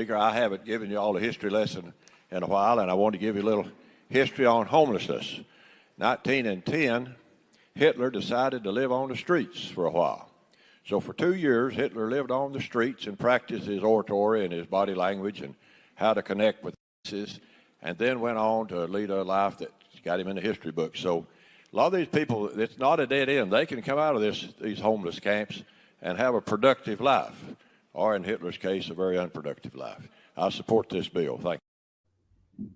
Speaker, I haven't given you all a history lesson in a while, and I want to give you a little history on homelessness. 1910, Hitler decided to live on the streets for a while. So for 2 years, Hitler lived on the streets and practiced his oratory and his body language and how to connect with masses, and then went on to lead a life that got him in the history books. So a lot of these people, it's not a dead end. They can come out of these homeless camps and have a productive life, or in Hitler's case, a very unproductive life. I support this bill. Thank you.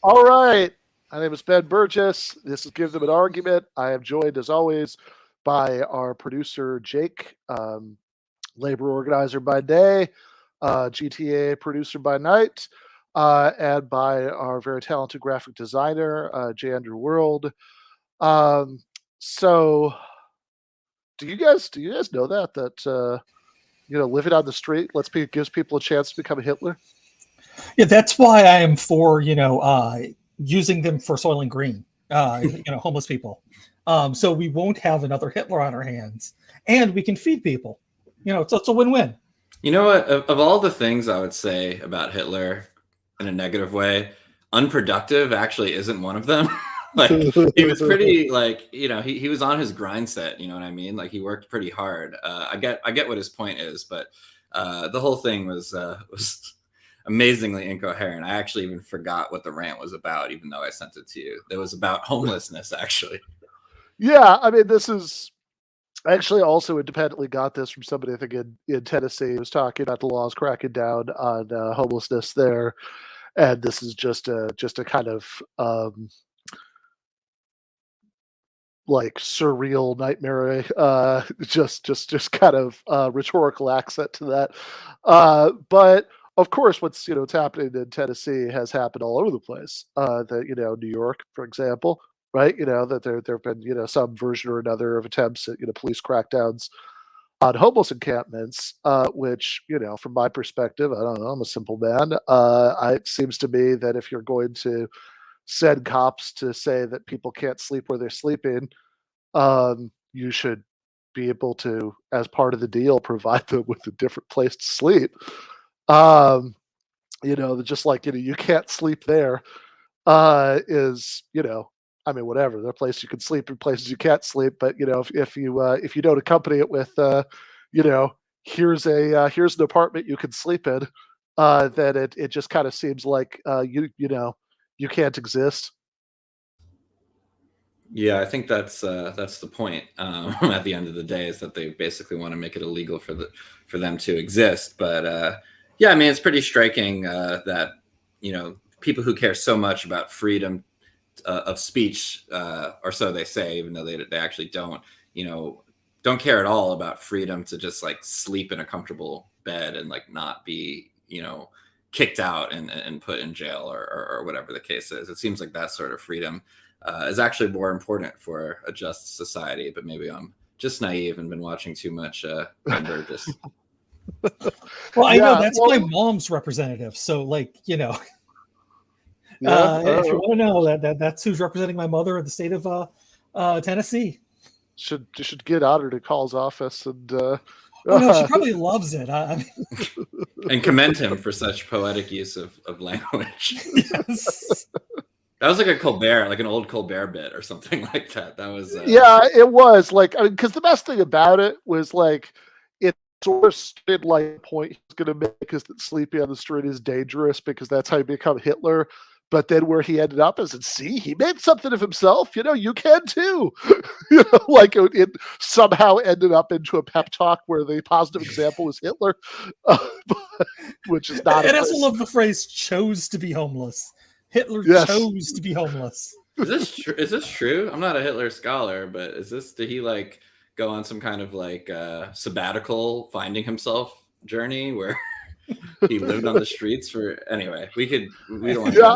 All right. My name is Ben Burgis. This is Give Them an Argument. I am joined, as always, by our producer, Jake, labor organizer by day, GTAA producer by night, and by our very talented graphic designer, J. Andrew World. So, do you guys know that living on the street gives people a chance to become a Hitler? Yeah, that's why I am for using them for Soylent Green, homeless people. So we won't have another Hitler on our hands, and we can feed people. It's a win-win. You know what? Of all the things I would say about Hitler in a negative way, unproductive actually isn't one of them. He was pretty he was on his grind set. You know what I mean? He worked pretty hard. I get what his point is, but the whole thing was amazingly incoherent. I actually even forgot what the rant was about, even though I sent it to you. It was about homelessness, actually. Yeah, I mean, this is actually also independently got this from somebody I think in Tennessee who was talking about the laws cracking down on homelessness there, and this is just a kind of surreal nightmare, just kind of rhetorical accent to that, but. Of course, what's happening in Tennessee has happened all over the place. New York, for example, right? That there have been some version or another of attempts at police crackdowns on homeless encampments, which from my perspective, I don't know, I'm a simple man. It seems to me that if you're going to send cops to say that people can't sleep where they're sleeping, you should be able to, as part of the deal, provide them with a different place to sleep. Just you can't sleep there, is, I mean, whatever. There are places you can sleep and places you can't sleep, but if you don't accompany it with, here's an apartment you can sleep in, then it just kind of seems like, you can't exist. Yeah, I think that's the point. At the end of the day, is that they basically want to make it illegal for them to exist. But yeah, I mean, it's pretty striking that people who care so much about freedom of speech, or so they say, even though they actually don't care at all about freedom to just sleep in a comfortable bed and not be kicked out and put in jail or whatever the case is. It seems like that sort of freedom is actually more important for a just society. But maybe I'm just naive and been watching too much Burgis. Well, I know that's my mom's representative. So, if you want to know, that's who's representing my mother in the state of Tennessee. Should get out her to Call's office and. No, she probably loves it. And commend him for such poetic use of language. Yes. That was like a Colbert, like an old Colbert bit or something like that. That was yeah, it was because the best thing about it was it sort of stood the point he was going to make is that sleeping on the street is dangerous because that's how you become Hitler. But then where he ended up is, see, he made something of himself. You can too. It somehow ended up into a pep talk where the positive example was Hitler, which is not. And I also love the phrase "chose to be homeless." Hitler chose to be homeless. Is this true? I'm not a Hitler scholar, but did he go on some kind of sabbatical finding himself journey where he lived on the streets for anyway? We don't want to. Yeah,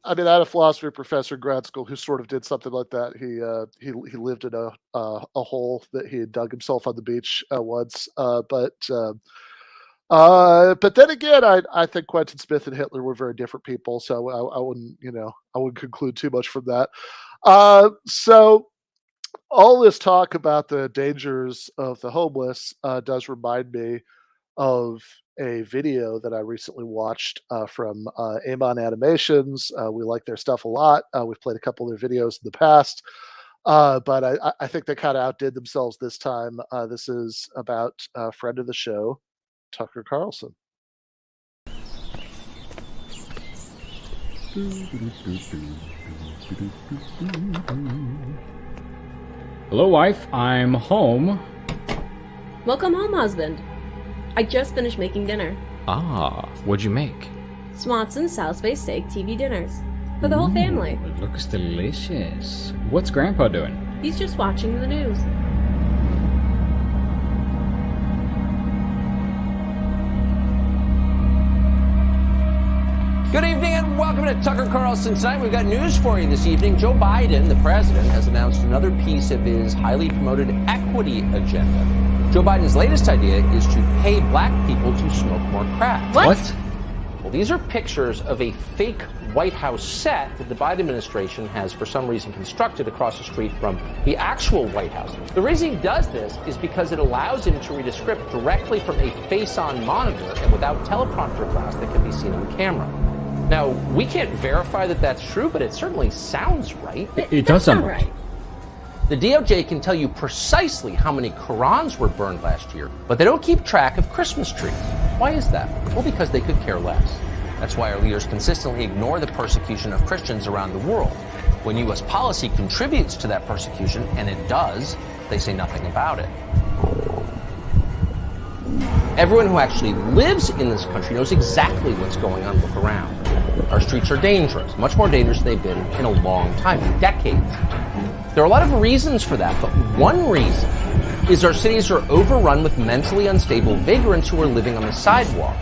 I had a philosophy professor in grad school who sort of did something like that. He lived in a hole that he had dug himself on the beach once, but then again, I think Quentin Smith and Hitler were very different people, so I wouldn't conclude too much from that. So all this talk about the dangers of the homeless does remind me of a video that I recently watched from Amon Animations. We like their stuff a lot. We've played a couple of their videos in the past, but I think they kind of outdid themselves this time. This is about a friend of the show, Tucker Carlson. Hello, wife. I'm home. Welcome home, husband. I just finished making dinner. Ah, what'd you make? Swanson's South Bay Steak TV dinners. For the whole family. It looks delicious. What's Grandpa doing? He's just watching the news. Good evening and welcome to Tucker Carlson Tonight. We've got news for you this evening. Joe Biden, the president, has announced another piece of his highly promoted equity agenda. Joe Biden's latest idea is to pay black people to smoke more crack. What? Well, these are pictures of a fake White House set that the Biden administration has for some reason constructed across the street from the actual White House. The reason he does this is because it allows him to read a script directly from a face-on monitor and without teleprompter glass that can be seen on camera. Now, we can't verify that that's true, but it certainly sounds right. It does sound right. The DOJ can tell you precisely how many Qurans were burned last year, but they don't keep track of Christmas trees. Why is that? Well, because they could care less. That's why our leaders consistently ignore the persecution of Christians around the world. When U.S. policy contributes to that persecution, and it does, they say nothing about it. Everyone who actually lives in this country knows exactly what's going on. Look around. Our streets are dangerous, much more dangerous than they've been in a long time, decades. There are a lot of reasons for that, but one reason is our cities are overrun with mentally unstable vagrants who are living on the sidewalks.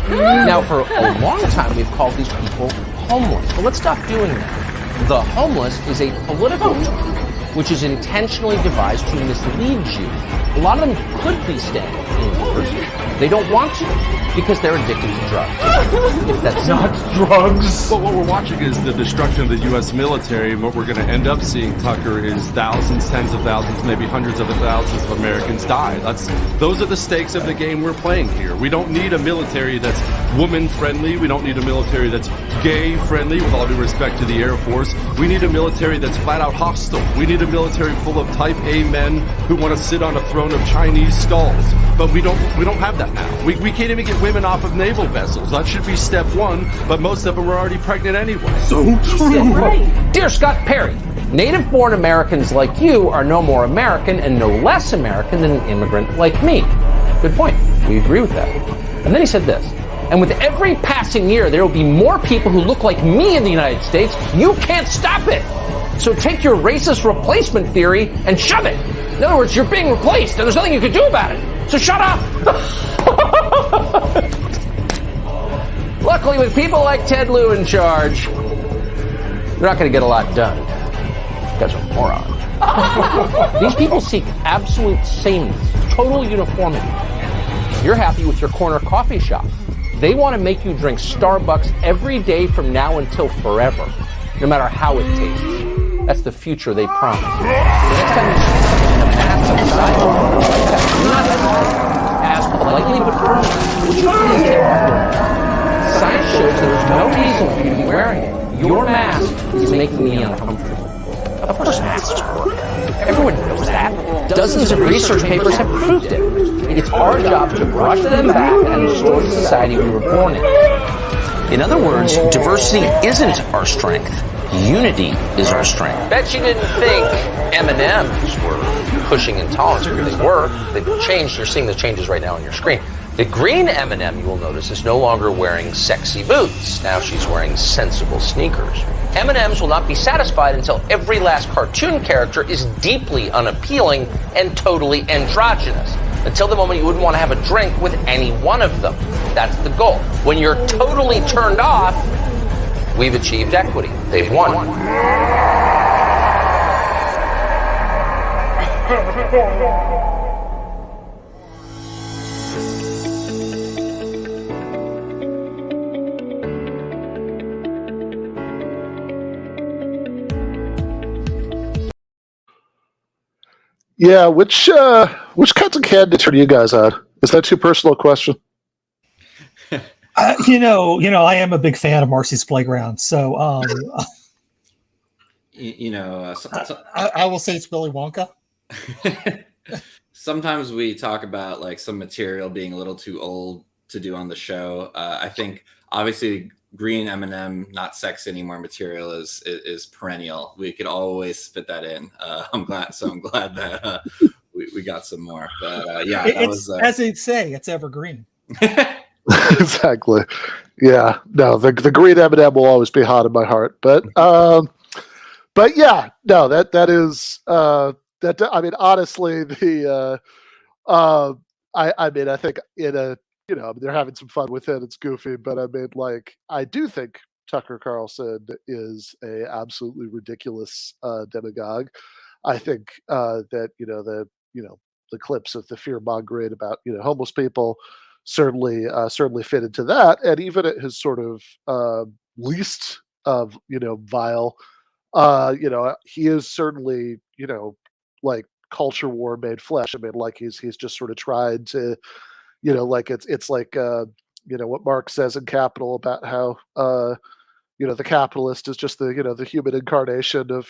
Now, for a long time, we've called these people homeless. But let's stop doing that. The homeless is a political term which is intentionally devised to mislead you. A lot of them could be staying indoors. They don't want to because they're addicted to drugs. If that's not drugs. But what we're watching is the destruction of the U.S. military, and what we're going to end up seeing, Tucker, is thousands, tens of thousands, maybe hundreds of thousands of Americans die. Those are the stakes of the game we're playing here. We don't need a military that's woman-friendly. We don't need a military that's gay-friendly, with all due respect to the Air Force. We need a military that's flat-out hostile. We need a military full of type A men who want to sit on a throne of Chinese skulls. But we don't have that now. We can't even get women off of naval vessels. That should be step one, but most of them are already pregnant anyway. So true. Right. Dear Scott Perry, native-born Americans like you are no more American and no less American than an immigrant like me. Good point. We agree with that. And then he said this, and with every passing year, there will be more people who look like me in the United States. You can't stop it. So take your racist replacement theory and shove it. In other words, you're being replaced and there's nothing you can do about it. So shut up. Luckily, with people like Ted Lieu in charge, you're not going to get a lot done. You guys are morons. These people seek absolute sameness, total uniformity. You're happy with your corner coffee shop. They want to make you drink Starbucks every day from now until forever, no matter how it tastes. That's the future they promise. The next time you see someone in a mask on the sidewalk like that, do not hesitate. Ask politely but firmly, would you please take off your mask? Science shows there's no reason for you to be wearing it. Your mask is making me uncomfortable. Of course masks work. Everyone knows that. Dozens of research papers have proved it. It's our job to brush them back and restore the society we were born in. In other words, diversity isn't our strength. Unity is our strength. Bet you didn't think M&Ms were pushing intolerance. They were. They've changed. You're seeing the changes right now on your screen. The green M&M, you will notice, is no longer wearing sexy boots. Now she's wearing sensible sneakers. M&Ms will not be satisfied until every last cartoon character is deeply unappealing and totally androgynous. Until the moment you wouldn't want to have a drink with any one of them. That's the goal. When you're totally turned off, we've achieved equity. They've won. Yeah, which kinds of candidates are you guys on? Is that too personal a question? I am a big fan of Marcy's Playground, so I will say it's Willy Wonka. Sometimes we talk about like some material being a little too old to do on the show. I think obviously green M&M, not sex anymore material is perennial. We could always fit that in. I'm glad that we got some more. But yeah, as they say, it's evergreen. Exactly. Yeah. No, the green M&M will always be hot in my heart. But yeah, no, that is that. I mean, honestly, I think they're having some fun with it. It's goofy, but I mean, like, I do think Tucker Carlson is a absolutely ridiculous demagogue. I think that the clips of the fear mongering about homeless people certainly fit into that, and even at his sort of least of vile, he is certainly like culture war made flesh. I mean, like he's just sort of tried to like it's like what Marx says in Capital about how the capitalist is just the human incarnation of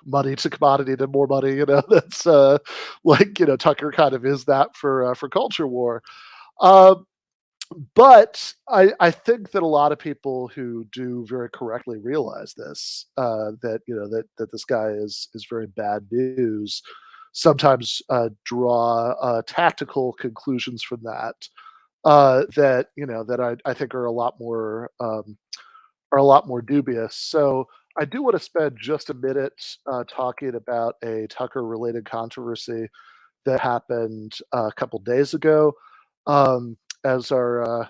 money to commodity to more money. That's like Tucker kind of is that for culture war. But I think that a lot of people who do very correctly realize this, that that this guy is very bad news, sometimes draw tactical conclusions from that that I think are a lot more dubious. So I do want to spend just a minute talking about a Tucker related controversy that happened a couple days ago. As our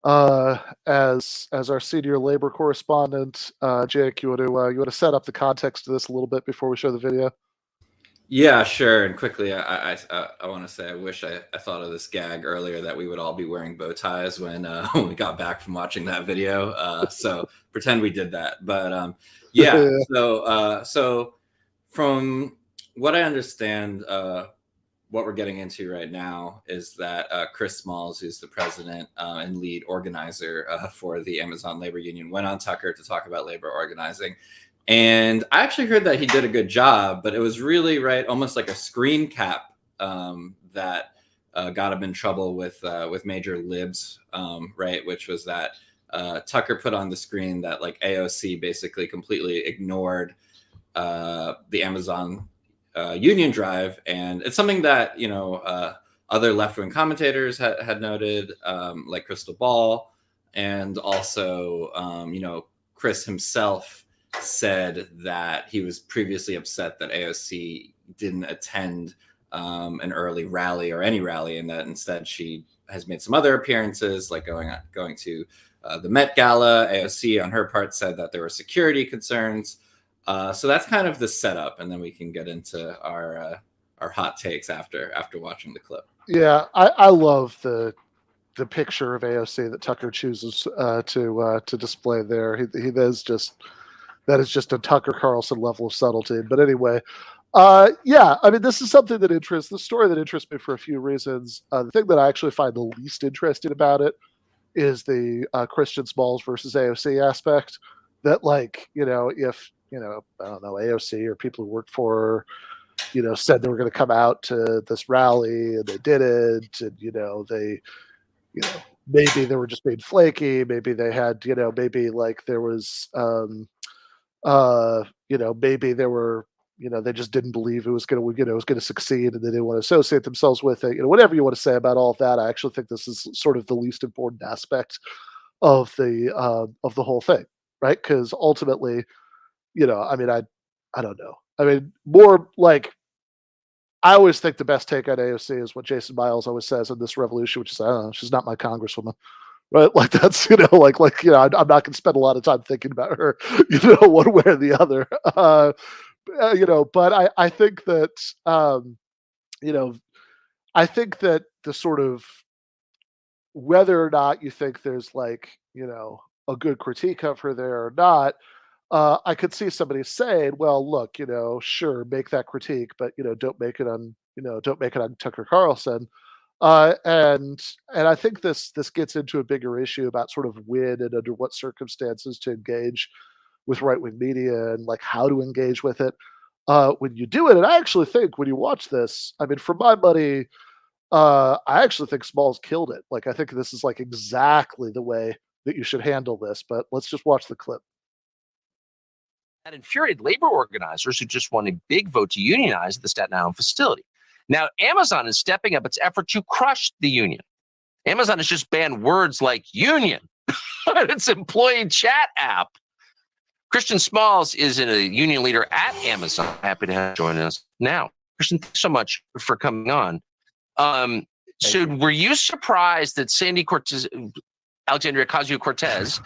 as our senior labor correspondent, Jake, you want to set up the context of this a little bit before we show the video? Yeah, sure. And quickly, I want to say I wish I thought of this gag earlier that we would all be wearing bow ties when we got back from watching that video. So pretend we did that. But yeah, so from what I understand, what we're getting into right now is that Chris Smalls, who's the president and lead organizer for the Amazon Labor Union, went on Tucker to talk about labor organizing. And I actually heard that he did a good job, but it was really almost like a screen cap that got him in trouble with major libs, which was that Tucker put on the screen that like AOC basically completely ignored the Amazon union drive, and it's something that other left-wing commentators had noted, like Crystal Ball, and also Chris himself said that he was previously upset that AOC didn't attend an early rally or any rally, and that instead she has made some other appearances, like going to the Met Gala. AOC on her part said that there were security concerns. So that's kind of the setup, and then we can get into our hot takes after watching the clip. Yeah, I love the picture of AOC that Tucker chooses to display there. That is just a Tucker Carlson level of subtlety. But anyway, yeah, I mean, this is something that interests the story that interests me for a few reasons. The thing that I actually find the least interesting about it is the Christian Smalls versus AOC aspect. That, like, if I don't know, AOC or people who worked for her, said they were going to come out to this rally and they didn't, and they, maybe they were just being flaky, maybe they had, maybe like there was, maybe they were, they just didn't believe it was going to succeed, and they didn't want to associate themselves with it. Whatever you want to say about all of that, I actually think this is sort of the least important aspect of the whole thing, right? Because ultimately, I mean, I don't know. I mean, more like, I always think the best take on AOC is what Jason Miles always says in This Revolution, which is, I don't know, she's not my congresswoman, right? Like that's, I'm not going to spend a lot of time thinking about her, one way or the other. But I think that, I think that the sort of, whether or not you think there's like, a good critique of her there or not, I could see somebody saying, "Well, look, sure, make that critique, but don't make it on, Tucker Carlson." And I think this gets into a bigger issue about sort of when and under what circumstances to engage with right wing media and like how to engage with it when you do it. And I actually think when you watch this, I mean, for my money, I actually think Smalls killed it. Like, I think this is like exactly the way that you should handle this. But let's just watch the clip. That infuriated labor organizers who just won a big vote to unionize at the Staten Island facility. Now, Amazon is stepping up its effort to crush the union. Amazon has just banned words like union on its employee chat app. Christian Smalls is a union leader at Amazon. Happy to have join us now. Christian, thanks so much for coming on. So were you surprised that Sandy Cortez, Alexandria Ocasio-Cortez,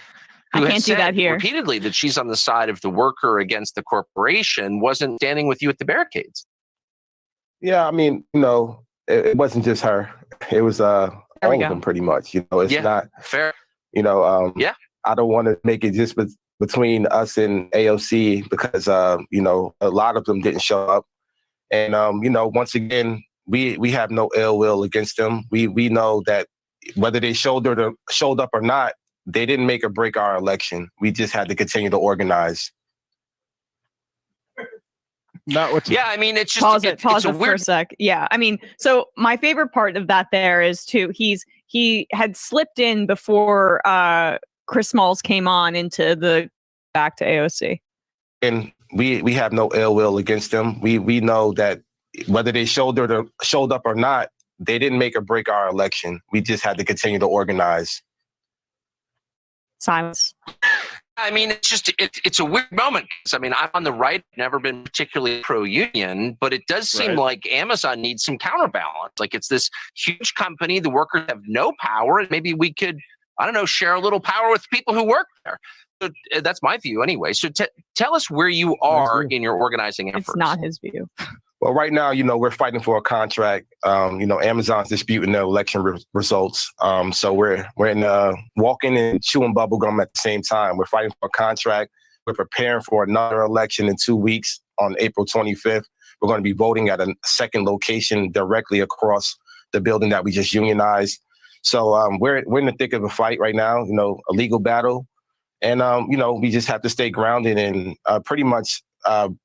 who has said repeatedly that she's on the side of the worker against the corporation, wasn't standing with you at the barricades? Yeah, I mean, it wasn't just her. It was all of them pretty much. It's not fair. I don't want to make it just between us and AOC because a lot of them didn't show up. And once again, we have no ill will against them. We know that whether they showed up or not, they didn't make or break our election. We just had to continue to organize. I mean, it's just pause it's it for a sec. Yeah, I mean, so my favorite part of that there is he had slipped in before Chris Smalls came on into the back to AOC. And we have no ill will against them. We know that whether they showed up or not, they didn't make or break our election. We just had to continue to organize. Silence. I mean, it's a weird moment. I mean, I'm on the right, never been particularly pro-union, but it does seem like Amazon needs some counterbalance. Like, it's this huge company, the workers have no power, and maybe we could, I don't know, share a little power with people who work there. So that's my view anyway. So tell us where you are in your organizing efforts. It's not his view. Well, right now, we're fighting for a contract. Amazon's disputing the election results. So we're in walking and chewing bubble gum at the same time. We're fighting for a contract. We're preparing for another election in 2 weeks on April 25th. We're going to be voting at a second location directly across the building that we just unionized. So we're in the thick of a fight right now, a legal battle. And, we just have to stay grounded and pretty much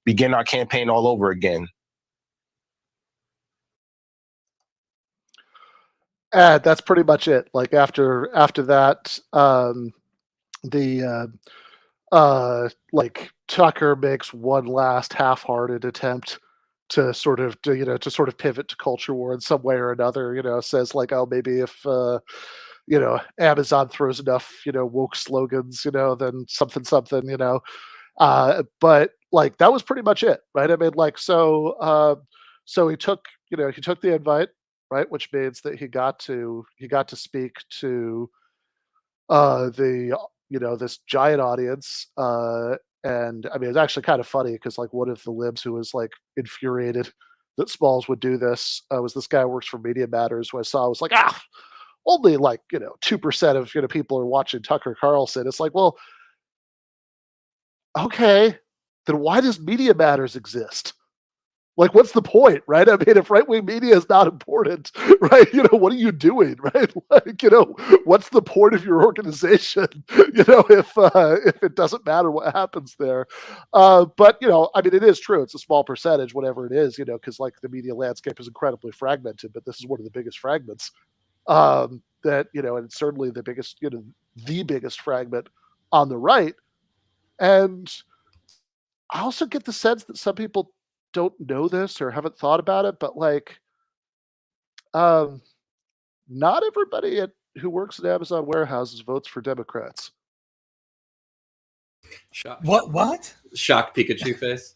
begin our campaign all over again. And that's pretty much it. Like after that, Tucker makes one last half-hearted attempt to sort of pivot to culture war in some way or another. Says like, oh, maybe if Amazon throws enough woke slogans, then something. But like that was pretty much it, right? I mean, like so he took the invite. Right, which means that he got to speak to this giant audience, and I mean it's actually kind of funny because like one of the libs who was like infuriated that Smalls would do this was this guy who works for Media Matters, who I saw was like only like 2% of people are watching Tucker Carlson. It's like, well, okay, then why does Media Matters exist? Like, what's the point, right? I mean, if right-wing media is not important, right, what are you doing, right? Like, what's the point of your organization, if it doesn't matter what happens there? But, I mean, it is true. It's a small percentage, whatever it is, because, like, the media landscape is incredibly fragmented, but this is one of the biggest fragments and it's certainly the biggest, the biggest fragment on the right. And I also get the sense that some people don't know this or haven't thought about it, but like not everybody who works at Amazon warehouses votes for Democrats. Shock. What? Shock Pikachu face.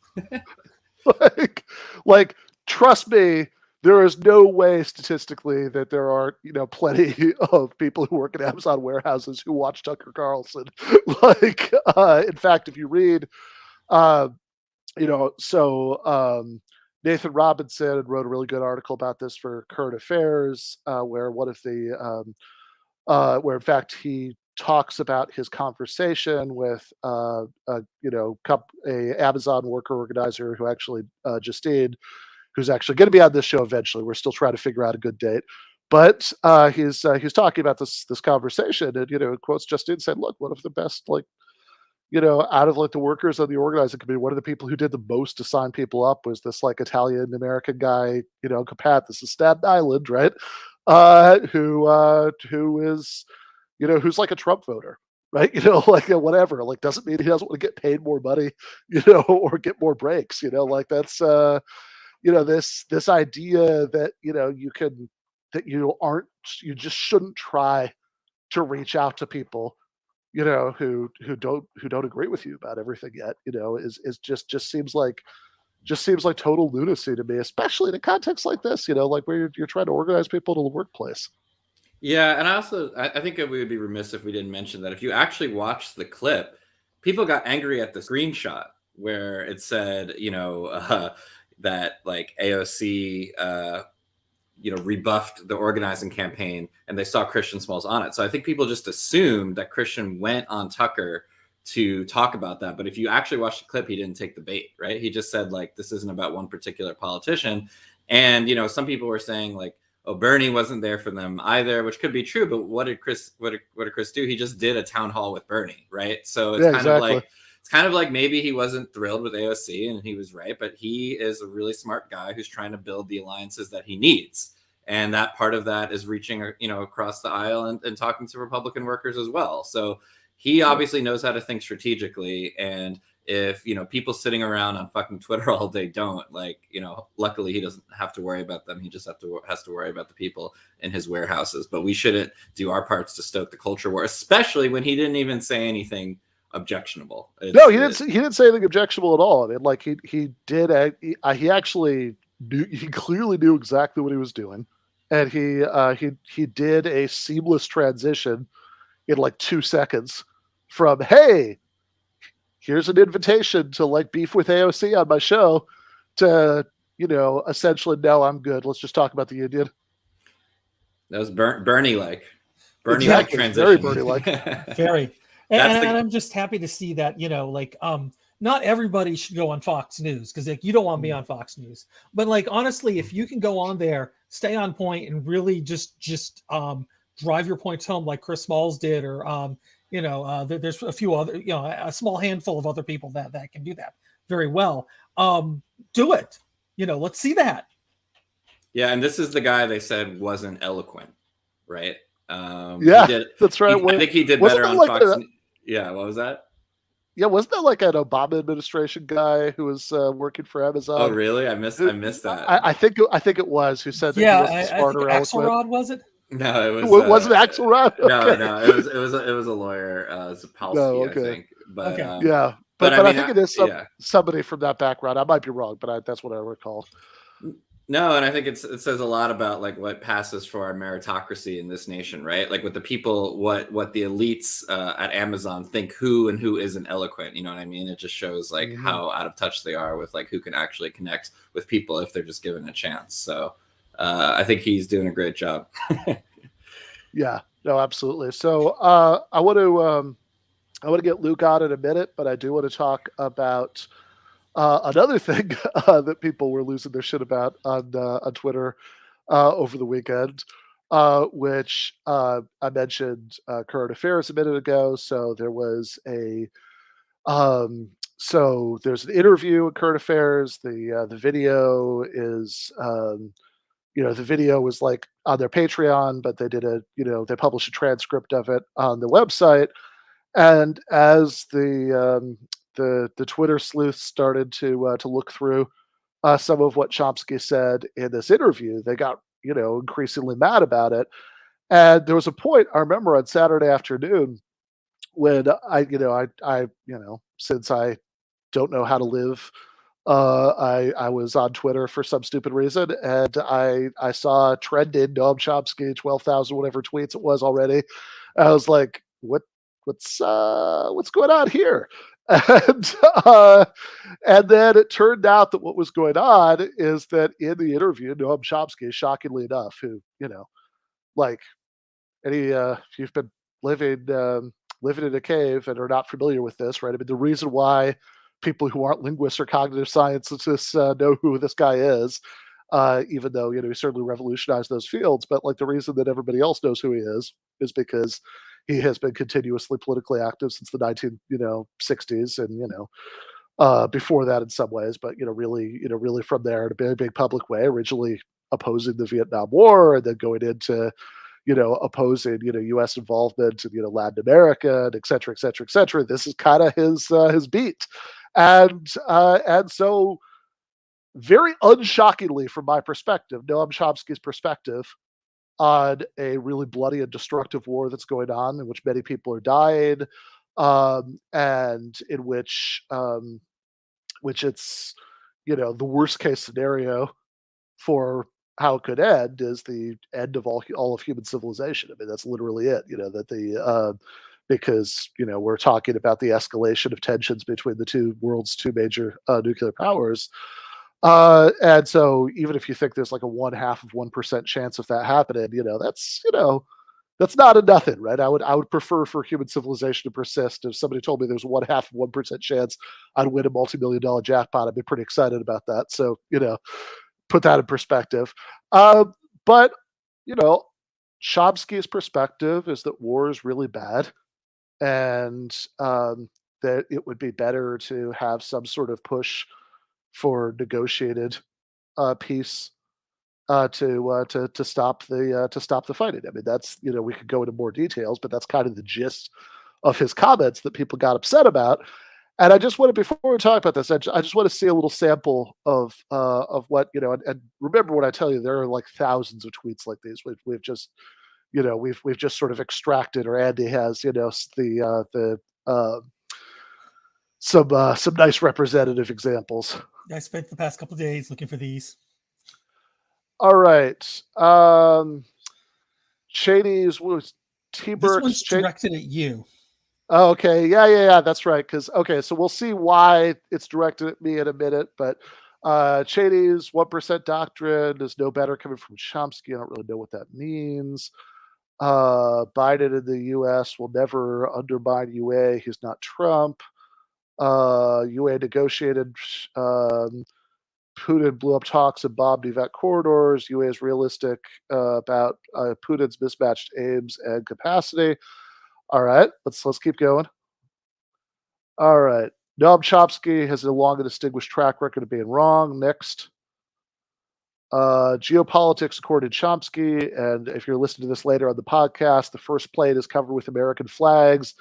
like trust me, there is no way statistically that there are plenty of people who work at Amazon warehouses who watch Tucker Carlson. In fact, if you read Nathan Robinson wrote a really good article about this for Current Affairs, where one of the where in fact he talks about his conversation with a Amazon worker organizer who actually Justine, who's actually going to be on this show eventually. We're still trying to figure out a good date, but he's talking about this conversation, and quotes Justine, said, "Look, one of the best out of the workers of the organizing committee, one of the people who did the most to sign people up was this Italian American guy, Uncle Pat. This is Staten Island, right? Who is." Who's like a Trump voter, right? Whatever. Doesn't mean he doesn't want to get paid more money, or get more breaks. That's this idea that you just shouldn't try to reach out to people, who don't agree with you about everything yet. Is just seems like total lunacy to me, especially in a context like this. Where you're trying to organize people to the workplace. Yeah, and I think we would be remiss if we didn't mention that if you actually watch the clip, people got angry at the screenshot where it said, that AOC, rebuffed the organizing campaign, and they saw Christian Smalls on it. So I think people just assumed that Christian went on Tucker to talk about that. But if you actually watch the clip, he didn't take the bait, right? He just said this isn't about one particular politician. And, some people were saying oh, Bernie wasn't there for them either, which could be true. But what did Chris do? He just did a town hall with Bernie, right? So it's kind of like maybe he wasn't thrilled with AOC, and he was right, but he is a really smart guy who's trying to build the alliances that he needs. And that part of that is reaching, across the aisle and talking to Republican workers as well. So he obviously knows how to think strategically. And if, people sitting around on fucking Twitter all day don't, luckily he doesn't have to worry about them. He just has to worry about the people in his warehouses. But we shouldn't do our parts to stoke the culture war, especially when he didn't even say anything objectionable. No, he didn't say anything objectionable at all. I mean, he actually knew, he clearly knew exactly what he was doing, and he did a seamless transition in 2 seconds from, hey, here's an invitation to beef with AOC on my show, to essentially, no, I'm good. Let's just talk about the union. That was Bernie-like. Exactly. Transition. Very Bernie-like. Very. And I'm just happy to see that, not everybody should go on Fox News, because you don't want to be on Fox News. But honestly, if you can go on there, stay on point, and really just drive your points home like Chris Smalls did, or there's a few other, a small handful of other people that can do that very well. Do it. Let's see that. Yeah, and this is the guy they said wasn't eloquent, right? That's right. I think he did better on Fox. Yeah, what was that? Yeah, wasn't that an Obama administration guy who was working for Amazon? Oh, really? I missed that. I think it was, who said that he wasn't smart or eloquent. Axelrod, was it? No, it was it Axelrod? Okay. No, it was a lawyer, Zapolsky, I think. But yeah, but I think it is somebody from that background. I might be wrong, but that's what I recall. No, and I think it says a lot about what passes for our meritocracy in this nation, right? With the people, what the elites at Amazon think who and who isn't eloquent. You know what I mean? It just shows how out of touch they are with who can actually connect with people if they're just given a chance. So I think he's doing a great job. Yeah, no, absolutely. So I want to get Luke on in a minute, but I do want to talk about another thing that people were losing their shit about on Twitter over the weekend, which I mentioned current affairs a minute ago. So there was there's an interview in current affairs. The video is the video was on their Patreon, but they did they published a transcript of it on the website. And as the Twitter sleuths started to look through some of what Chomsky said in this interview, they got increasingly mad about it. And there was a point I remember on Saturday afternoon when I since I don't know how to live, I was on Twitter for some stupid reason, and I saw trended Noam Chomsky 12,000 whatever tweets it was already. I was like, what's going on here? And then it turned out that what was going on is that in the interview, Noam Chomsky, shockingly enough, who if you've been living in a cave and are not familiar with this, right? I mean, the reason why people who aren't linguists or cognitive scientists know who this guy is, even though he certainly revolutionized those fields, but like the reason that everybody else knows who he is because he has been continuously politically active since the 1960s, and before that in some ways, but really from there in a very big public way, originally opposing the Vietnam War and then going into opposing U.S. involvement in Latin America and et cetera, et cetera, et cetera. This is kind of his beat, and so very unshockingly from my perspective, Noam Chomsky's perspective on a really bloody and destructive war that's going on, in which many people are dying, and in which it's the worst case scenario for how it could end is the end of all of human civilization. I mean, that's literally it. Because we're talking about the escalation of tensions between the two world's two major nuclear powers. And so even if you think there's like a 0.5% chance of that happening, that's not a nothing, right? I would prefer for human civilization to persist. If somebody told me there's 0.5% chance I'd win a multi-million-dollar jackpot, I'd be pretty excited about that. So, put that in perspective. But Chomsky's perspective is that war is really bad, and that it would be better to have some sort of push for negotiated peace to stop the fighting. I mean, that's we could go into more details, but that's kind of the gist of his comments that people got upset about. And I just want to, before we talk about this, I just want to see a little sample of what and remember when I tell you there are like thousands of tweets like these. We've just we've just sort of extracted, or Andy has some nice representative examples. I spent the past couple of days looking for these. All right. Cheney's was T-Burks. This one's directed at you. Oh, okay. Yeah. That's right. So we'll see why it's directed at me in a minute. But Cheney's 1% doctrine is no better coming from Chomsky. I don't really know what that means. Biden in the U.S. will never undermine UA. He's not Trump. UA negotiated. Putin blew up talks and bombed evac corridors. UA is realistic about Putin's mismatched aims and capacity. All right, let's keep going. All right, Noam Chomsky has a long and distinguished track record of being wrong. Next, geopolitics according to Chomsky, and if you're listening to this later on the podcast, the first plate is covered with American flags,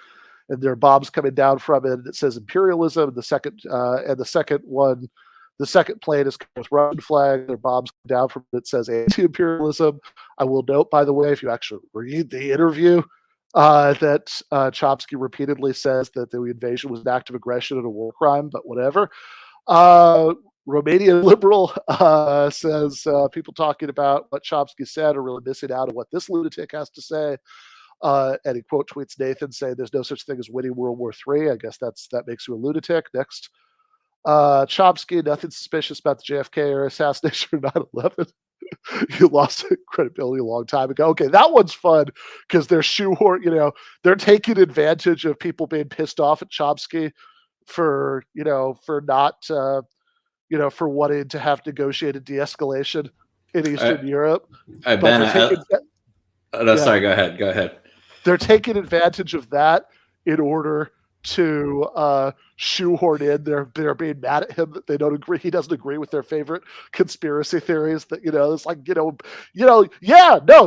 and there are bombs coming down from it. It says imperialism. And the second plate is covered with Russian flag. There are bombs coming down from it. It says anti-imperialism. I will note, by the way, if you actually read the interview, that Chomsky repeatedly says that the invasion was an act of aggression and a war crime, but whatever. Romanian liberal says people talking about what Chomsky said are really missing out on what this lunatic has to say. And he quote tweets Nathan saying there's no such thing as winning World War III. I guess that makes you a lunatic. Next. Chomsky, nothing suspicious about the JFK or assassination or 9/11. You lost credibility a long time ago. Okay, that one's fun because they're they're taking advantage of people being pissed off at Chomsky for not for wanting to have negotiated de-escalation in Eastern Europe. Sorry, go ahead. They're taking advantage of that in order to shoehorn in they're being mad at him that they don't agree. He doesn't agree with their favorite conspiracy theories that it's like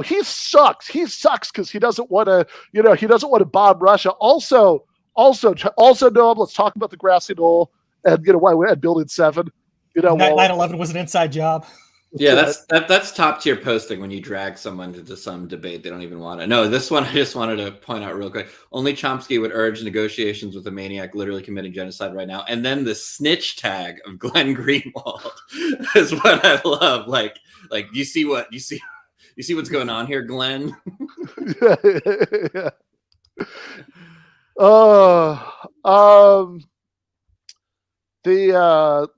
he sucks because he doesn't want to bomb Russia. Also Noam, let's talk about the grassy knoll and why we're at Building 7. 9/11 was an inside job. Yeah, that's top tier posting when you drag someone into some debate they don't even want to. No, this one I just wanted to point out real quick. Only Chomsky would urge negotiations with a maniac literally committing genocide right now. And then the snitch tag of Glenn Greenwald is what I love. Like you see what's going on here, Glenn? Yeah.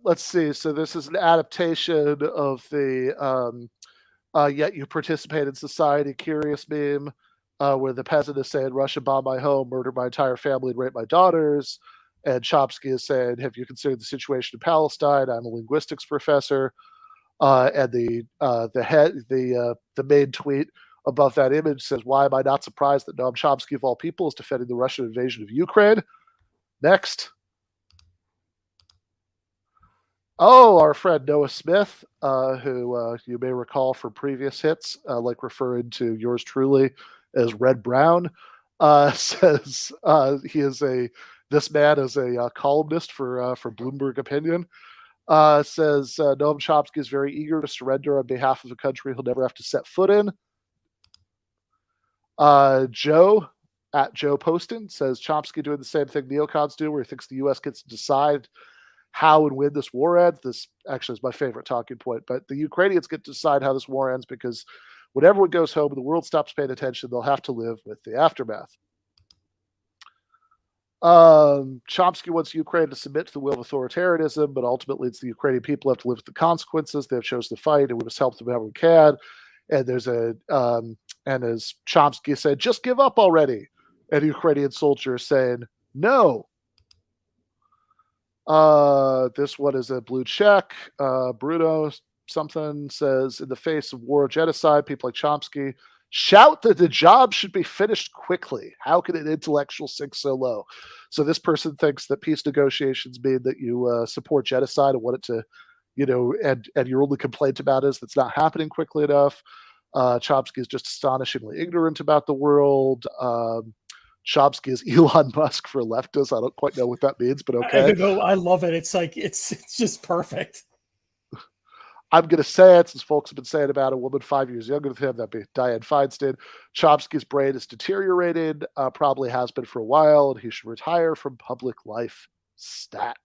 Let's see. So this is an adaptation of the yet you participate in society curious meme. where the peasant is saying, Russia bombed my home, murdered my entire family, and raped my daughters. And Chomsky is saying, have you considered the situation in Palestine? I'm a linguistics professor. And the main tweet above that image says, why am I not surprised that Noam Chomsky, of all people, is defending the Russian invasion of Ukraine? Next. Oh, our friend Noah Smith, who you may recall from previous hits, like referring to yours truly as Red Brown, says this man is a columnist for Bloomberg Opinion. Says Noam Chomsky is very eager to surrender on behalf of a country he'll never have to set foot in. Joe at Joe Poston says Chomsky doing the same thing neocons do, where he thinks the U.S. gets to decide how and when this war ends. This actually is my favorite talking point, but the Ukrainians get to decide how this war ends because when everyone goes home and the world stops paying attention, they'll have to live with the aftermath. Chomsky wants Ukraine to submit to the will of authoritarianism, but ultimately it's the Ukrainian people who have to live with the consequences. They've chosen to fight, and we must help them however we can. And there's and as Chomsky said, just give up already. And a Ukrainian soldier is saying, no. This one is a blue check. Bruno something says, in the face of war, genocide, people like Chomsky shout that the job should be finished quickly. How can an intellectual sink so low? So this person thinks that peace negotiations mean that you support genocide and want it to, and your only complaint about it is that's not happening quickly enough. Chomsky is just astonishingly ignorant about the world. Chomsky is Elon Musk for leftists. I don't quite know what that means, but okay. I don't know. I love it. It's like it's just perfect. I'm going to say it, since folks have been saying about a woman 5 years younger than him, that'd be Dianne Feinstein. Chomsky's brain is deteriorated, probably has been for a while, and he should retire from public life. Stat.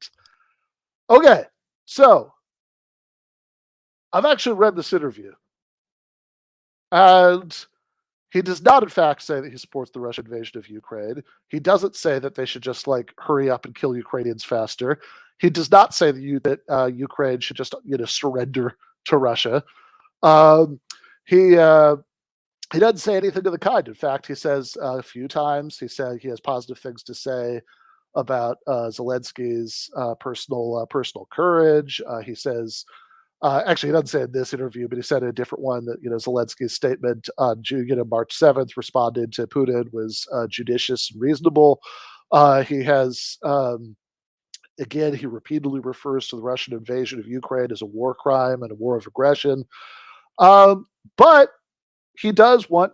Okay, so I've actually read this interview, and he does not, in fact, say that he supports the Russian invasion of Ukraine. He doesn't say that they should just hurry up and kill Ukrainians faster. He does not say that Ukraine should just surrender to Russia. He doesn't say anything of the kind. In fact, he says a few times he said he has positive things to say about Zelensky's personal courage. He says. Actually, he doesn't say in this interview, but he said in a different one that Zelensky's statement on March 7th responded to Putin was judicious and reasonable. He has again, he repeatedly refers to the Russian invasion of Ukraine as a war crime and a war of aggression. But he does want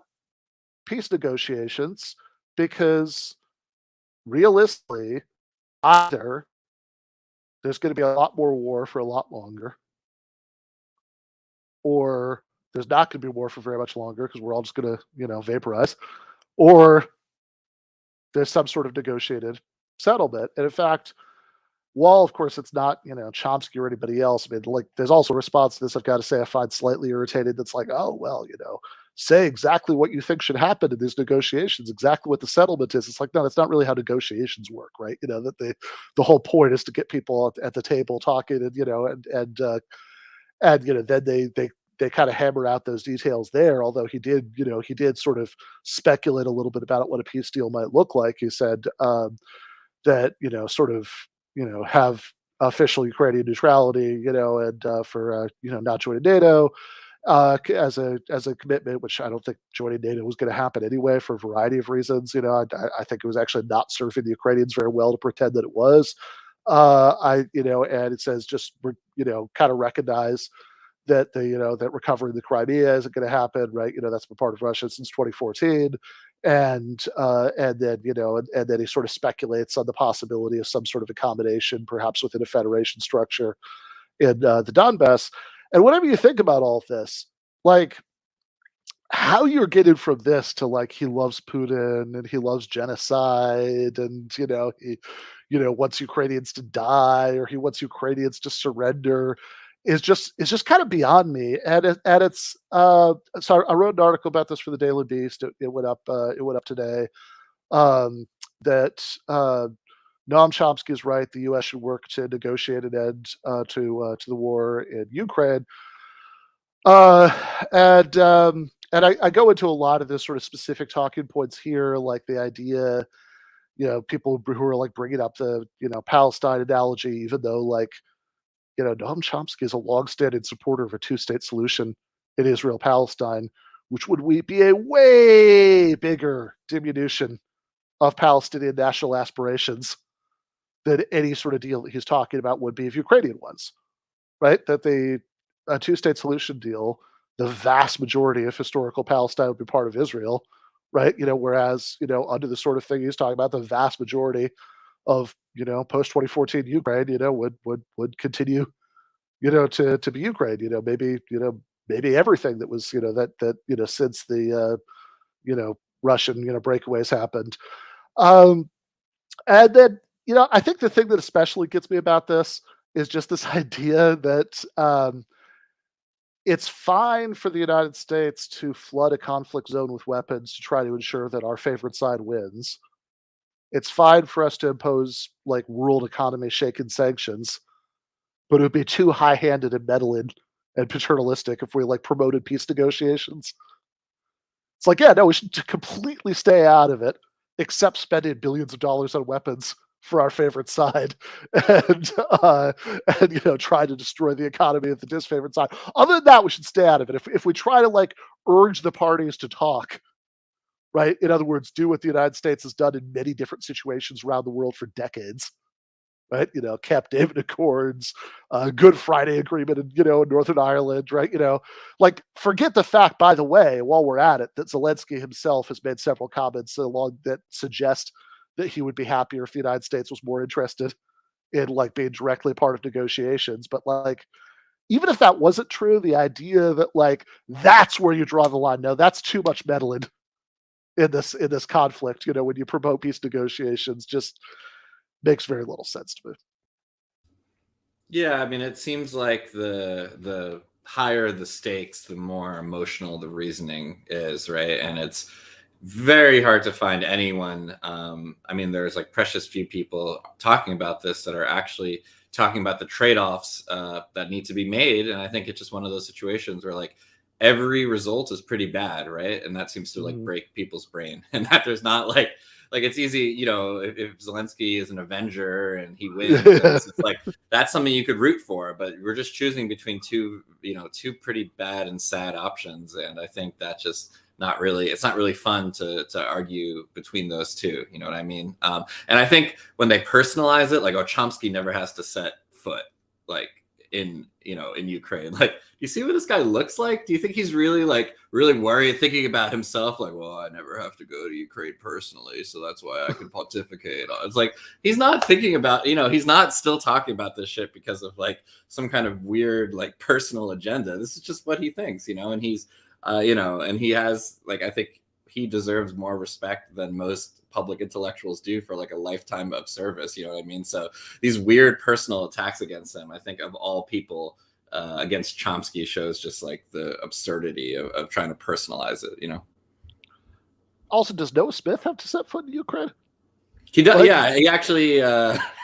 peace negotiations because realistically, either there's going to be a lot more war for a lot longer, or there's not going to be war for very much longer because we're all just going to, vaporize, or there's some sort of negotiated settlement. And in fact, while of course it's not, Chomsky or anybody else, I mean, there's also a response to this, I've got to say, I find slightly irritated. That's like, oh, well, say exactly what you think should happen in these negotiations, exactly what the settlement is. It's like, no, that's not really how negotiations work, right? That the whole point is to get people at the table talking and then they kind of hammer out those details there. Although he did sort of speculate a little bit about what a peace deal might look like. He said that have official Ukrainian neutrality, and for not joining NATO as a commitment, which I don't think joining NATO was going to happen anyway for a variety of reasons. I think it was actually not serving the Ukrainians very well to pretend that it was. And it says just kind of recognize that that recovering the Crimea isn't going to happen, right? That's been part of Russia since 2014, and then and then he sort of speculates on the possibility of some sort of accommodation, perhaps within a federation structure in the Donbass. And whatever you think about all of this, how you're getting from this to he loves Putin and he loves genocide and he wants Ukrainians to die or he wants Ukrainians to surrender is just kind of beyond me. And it's so I wrote an article about this for the Daily Beast. It went up today. That Noam Chomsky is right. The U.S. should work to negotiate an end to the war in Ukraine. And and I go into a lot of this sort of specific talking points here, like the idea, people who are like bringing up the, Palestine analogy, even though like, Noam Chomsky is a longstanding supporter of a two-state solution in Israel-Palestine, which would be a way bigger diminution of Palestinian national aspirations than any sort of deal that he's talking about would be of Ukrainian ones, right? That a two-state solution deal, the vast majority of historical Palestine would be part of Israel, right? Whereas, under the sort of thing he's talking about, the vast majority of, post-2014 Ukraine, would continue, to be Ukraine, maybe everything that was, that since the, Russian, breakaways happened. And then, I think the thing that especially gets me about this is just this idea that it's fine for the United States to flood a conflict zone with weapons to try to ensure that our favorite side wins. It's fine for us to impose like world economy shaking sanctions, but it would be too high-handed and meddling and paternalistic if we like promoted peace negotiations. It's like, yeah, no, we should completely stay out of it, except spending billions of dollars on weapons for our favorite side, and try to destroy the economy of the disfavored side. Other than that, we should stay out of it. If we try to like urge the parties to talk, right? In other words, do what the United States has done in many different situations around the world for decades, right? Camp David Accords, Good Friday Agreement, in Northern Ireland, right? Like forget the fact, by the way, while we're at it, that Zelensky himself has made several comments along that suggest that he would be happier if the United States was more interested in like being directly part of negotiations. But like, even if that wasn't true, the idea that like that's where you draw the line, no, that's too much meddling in this conflict. When you promote peace negotiations, just makes very little sense to me. Yeah, I mean, it seems like the higher the stakes, the more emotional the reasoning is, right? And it's very hard to find anyone. I mean, there's like precious few people talking about this that are actually talking about the trade-offs that need to be made. And I think it's just one of those situations where like every result is pretty bad, right? And that seems to like break people's brain. And that there's not like it's easy, if Zelensky is an Avenger and he wins, it's like that's something you could root for. But we're just choosing between two pretty bad and sad options. And I think that just it's not really fun to argue between those two. You know what I mean? And I think when they personalize it, like, oh, Chomsky never has to set foot like in Ukraine. Like, you see what this guy looks like? Do you think he's really worried, thinking about himself? Like, well, I never have to go to Ukraine personally, so that's why I can pontificate. It's like he's not thinking about, he's not still talking about this shit because of like some kind of weird like personal agenda. This is just what he thinks, and he's and he has like, I think he deserves more respect than most public intellectuals do for like a lifetime of service. You know what I mean? So these weird personal attacks against him, I think of all people against Chomsky, shows just like the absurdity of trying to personalize it, Also, does Noah Smith have to set foot in Ukraine? He does. Yeah, he actually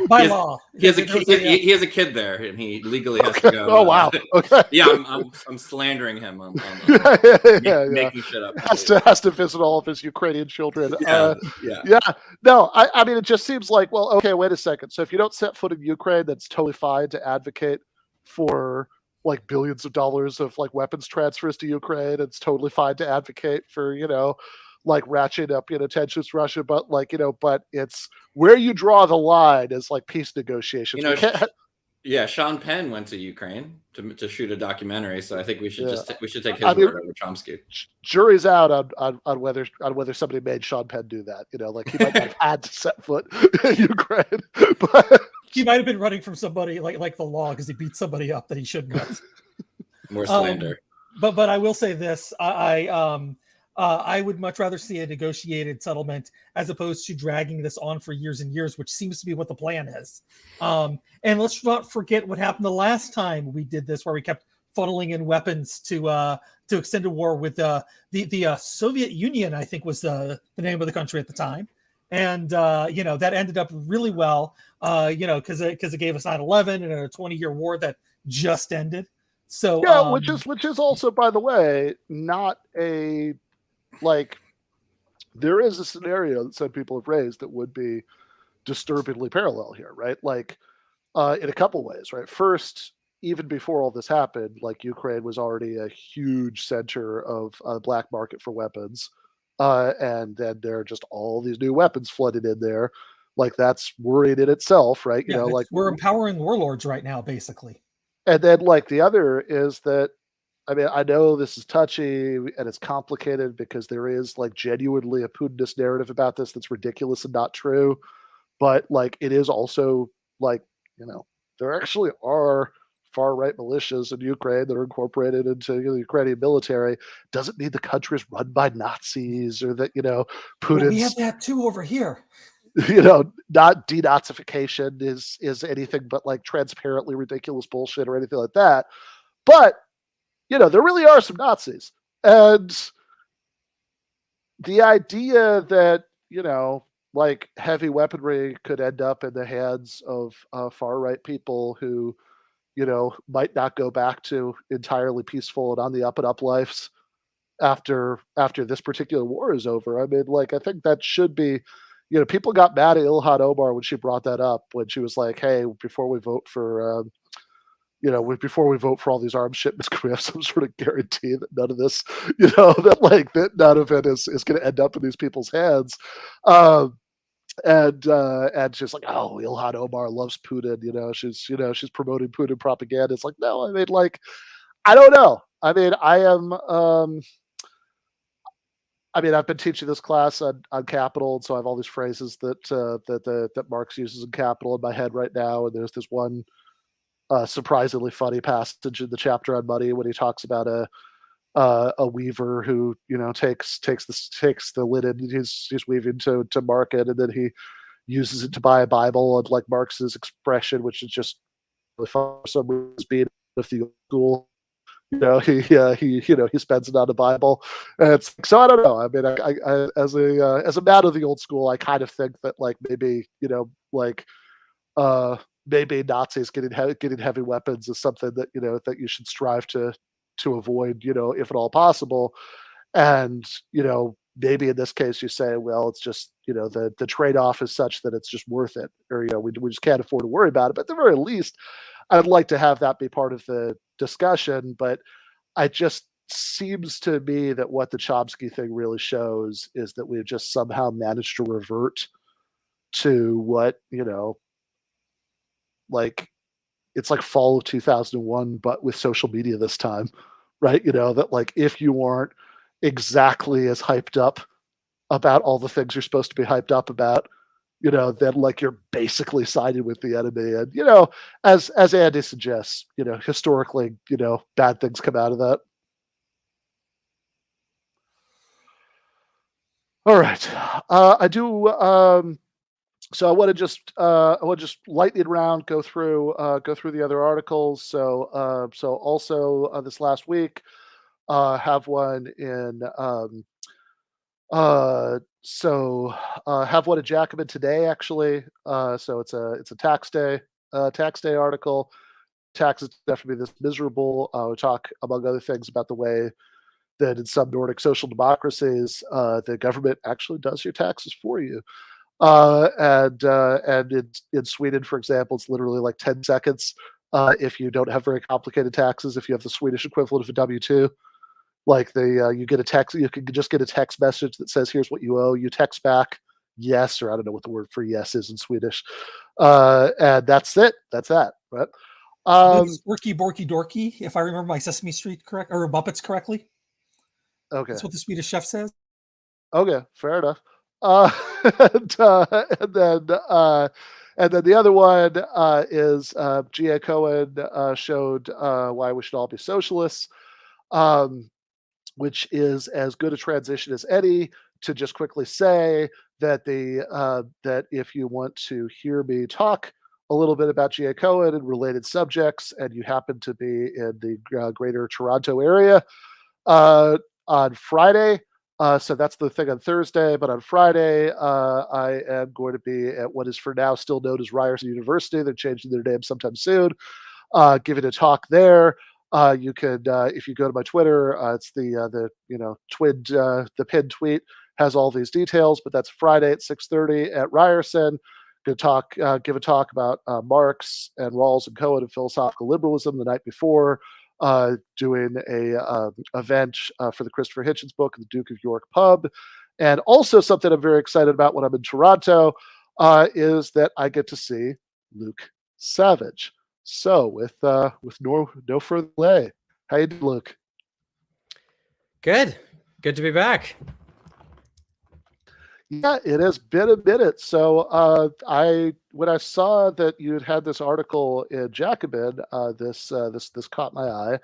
by law. He has a kid there, and he legally has to go. Oh wow. Okay. Yeah, I'm slandering him. I'm making shit up. Has to visit all of his Ukrainian children. Yeah. No, I mean, it just seems like, well, okay, wait a second. So if you don't set foot in Ukraine, that's totally fine to advocate for like billions of dollars of like weapons transfers to Ukraine. It's totally fine to advocate for, like ratcheting up, tensions with Russia, but like, but it's where you draw the line is like peace negotiations. Yeah, Sean Penn went to Ukraine to shoot a documentary, so I think we should take his word over Chomsky. Jury's out on whether somebody made Sean Penn do that. Like he might not have had to set foot in Ukraine, but he might have been running from somebody like the law because he beat somebody up that he shouldn't have. More slander. But I will say this: I would much rather see a negotiated settlement as opposed to dragging this on for years and years, which seems to be what the plan is. And let's not forget what happened the last time we did this, where we kept funneling in weapons to extend a war with the Soviet Union, I think was the name of the country at the time. And, that ended up really well, because it gave us 9/11 and a 20-year war that just ended. So yeah, which is also, by the way, not a like. There is a scenario that some people have raised that would be disturbingly parallel here, right? Like, in a couple ways, right? First, even before all this happened, like Ukraine was already a huge center of black market for weapons, and then there are just all these new weapons flooded in there. Like that's worried in itself, right? You know, like we're empowering warlords right now, basically. And then, like, the other is that, I mean, I know this is touchy and it's complicated because there is like genuinely a Putinist narrative about this that's ridiculous and not true. But like, it is also like, you know, there actually are far right militias in Ukraine that are incorporated into the Ukrainian military. Doesn't mean the country is run by Nazis or that, you know, Putin's. Well, we have that too over here. You know, not denazification is anything but like transparently ridiculous bullshit or anything like that. But, you know, there really are some Nazis. And the idea that, you know, like heavy weaponry could end up in the hands of far right people who, you know, might not go back to entirely peaceful and on the up and up lives after this particular war is over. I mean, like, I think that should be, you know, people got mad at Ilhan Omar when she brought that up, when she was like, hey, before we vote for, before we vote for all these arms shipments, can we have some sort of guarantee that none of this, you know, that none of it is going to end up in these people's hands. And she's like, oh, Ilhan Omar loves Putin. You know, she's promoting Putin propaganda. It's like, no, I mean, like, I don't know. I mean, I've been teaching this class on capital, and so I have all these phrases that Marx uses in Capital in my head right now. And there's this one surprisingly funny passage in the chapter on money when he talks about a weaver who, you know, takes the linen he's weaving to market, and then he uses it to buy a Bible, and like Marx's expression, which is just for some reason being of the school. You know, he spends it on the Bible. And it's so I don't know. I mean, I as a man of the old school, I kind of think that like maybe, you know, like maybe Nazis getting heavy weapons is something that, you know, that you should strive to avoid, you know, if at all possible. And, you know, maybe in this case you say, well, it's just, you know, the trade-off is such that it's just worth it, or, you know, we just can't afford to worry about it. But at the very least, I'd like to have that be part of the discussion. But it just seems to me that what the Chomsky thing really shows is that we've just somehow managed to revert to what, you know, like, it's like fall of 2001, but with social media this time, right? You know, that like, if you aren't exactly as hyped up about all the things you're supposed to be hyped up about, you know, then like you're basically siding with the enemy. And, you know, as Andy suggests, you know, historically, you know, bad things come out of that. All right. I do, so I want to just lightning round go through the other articles. So also this last week, have one in have one in Jacobin today actually. So it's a tax day article. Taxes definitely this miserable. We talk among other things about the way that in some Nordic social democracies, the government actually does your taxes for you. And in Sweden, for example, it's literally like 10 seconds if you don't have very complicated taxes. If you have the Swedish equivalent of a W-2, like you get a text, you can just get a text message that says, "Here's what you owe." You text back yes, or I don't know what the word for yes is in Swedish, and that's it. That's that, right? Worky Borky Dorky, if I remember my Sesame Street correct or Muppets correctly. Okay, that's what the Swedish chef says. Okay, fair enough. And then the other one is G.A. Cohen showed why we should all be socialists, which is as good a transition as any to just quickly say that that if you want to hear me talk a little bit about G.A. Cohen and related subjects, and you happen to be in the greater Toronto area on Friday. So that's the thing on Thursday, but on Friday, I am going to be at what is for now still known as Ryerson University. They're changing their name sometime soon. Giving a talk there You could, if you go to my Twitter, it's the the pinned tweet has all these details. But that's Friday at 6:30 at Ryerson. Going to give a talk about Marx and Rawls and Cohen and philosophical liberalism the night before. Doing a event for the Christopher Hitchens book at the Duke of York pub. And also something I'm very excited about when I'm in Toronto is that I get to see Luke Savage. So with no further delay, how you doing, Luke? Good to be back. Yeah, it has been a minute. So when I saw that you had this article in Jacobin, this caught my eye.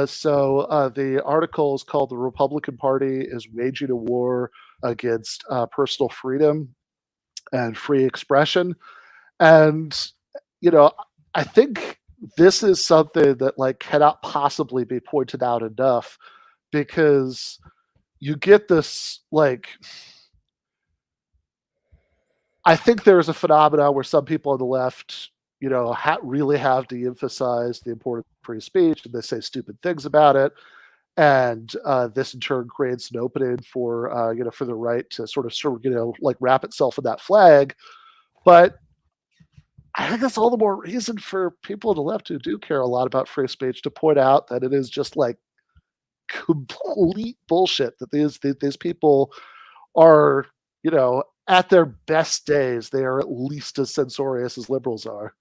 So the article is called "The Republican Party is Waging a War Against Personal Freedom and Free Expression," and I think this is something that cannot possibly be pointed out enough, because you get this I think there's a phenomenon where some people on the left, really have de-emphasized the importance of free speech, and they say stupid things about it. And this in turn creates an opening for, for the right to sort of wrap itself in that flag. But I think that's all the more reason for people on the left who do care a lot about free speech to point out that it is just complete bullshit that these people are, at their best days, they are at least as censorious as liberals are.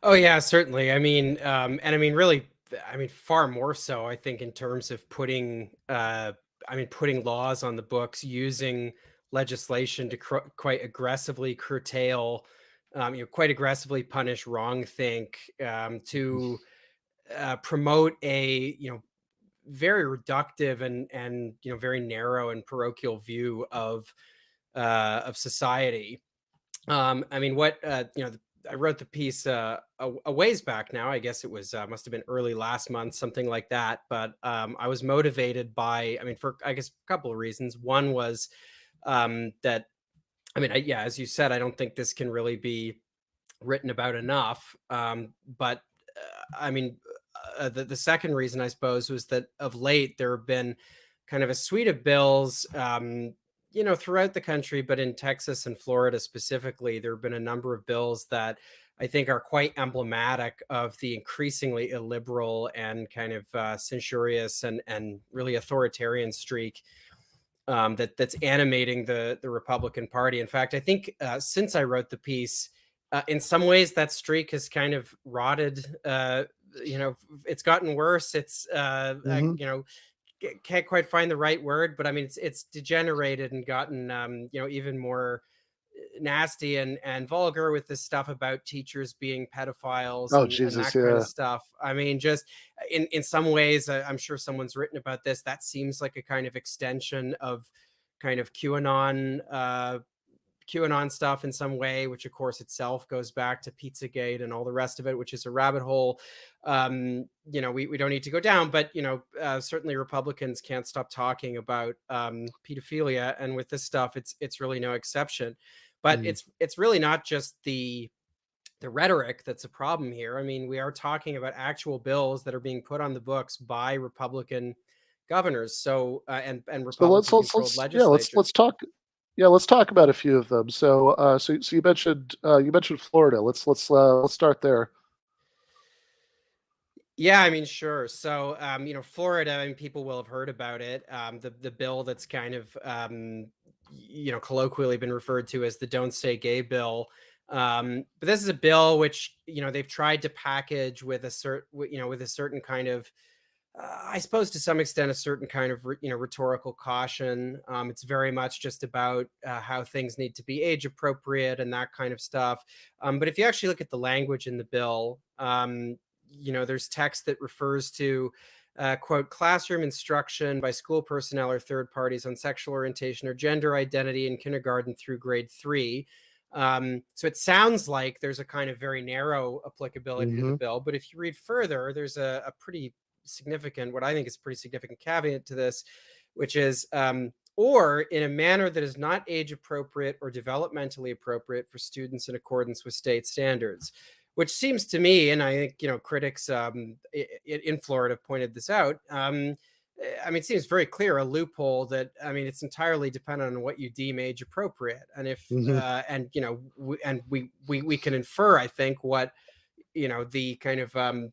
Oh yeah, certainly. Really, far more so, I think, in terms of putting laws on the books, using legislation to quite aggressively curtail, quite aggressively punish wrongthink, to promote a, very reductive and very narrow and parochial view of society. I wrote the piece a ways back now. I guess it was must have been early last month, something like that. But I was motivated by, for a couple of reasons. One was that, as you said, I don't think this can really be written about enough. The second reason, I suppose, was that of late there have been kind of a suite of bills, throughout the country, but in Texas and Florida specifically, there have been a number of bills that I think are quite emblematic of the increasingly illiberal and kind of censorious and really authoritarian streak that's animating the Republican Party. In fact, I think since I wrote the piece, in some ways that streak has kind of rotted. It's gotten worse. It's can't quite find the right word, but it's degenerated and gotten even more nasty and vulgar with this stuff about teachers being pedophiles and that kind of stuff. Just in some ways, I'm sure someone's written about this. That seems like a kind of extension of kind of QAnon stuff in some way, which of course itself goes back to Pizzagate and all the rest of it, which is a rabbit hole we don't need to go down. But certainly Republicans can't stop talking about pedophilia, and with this stuff it's really no exception. But it's really not just the rhetoric that's a problem here. We are talking about actual bills that are being put on the books by Republican governors, and Republican-controlled legislatures. Let's talk about a few of them. So you mentioned Florida. Let's start there. Yeah, sure. So, Florida, people will have heard about it. The bill that's kind of, colloquially been referred to as the "Don't Say Gay" bill. But this is a bill which, they've tried to package with a certain kind of, I suppose to some extent, a certain kind of, rhetorical caution. It's very much just about how things need to be age appropriate and that kind of stuff. But if you actually look at the language in the bill, there's text that refers to, quote, classroom instruction by school personnel or third parties on sexual orientation or gender identity in kindergarten through grade 3. So it sounds like there's a kind of very narrow applicability to the bill. But if you read further, there's a pretty significant, what I think is a pretty significant caveat to this, which is, or in a manner that is not age appropriate or developmentally appropriate for students in accordance with state standards. which seems to me, and I think critics in Florida have pointed this out. It seems very clear a loophole that it's entirely dependent on what you deem age appropriate, and if we can infer, I think, what the kind of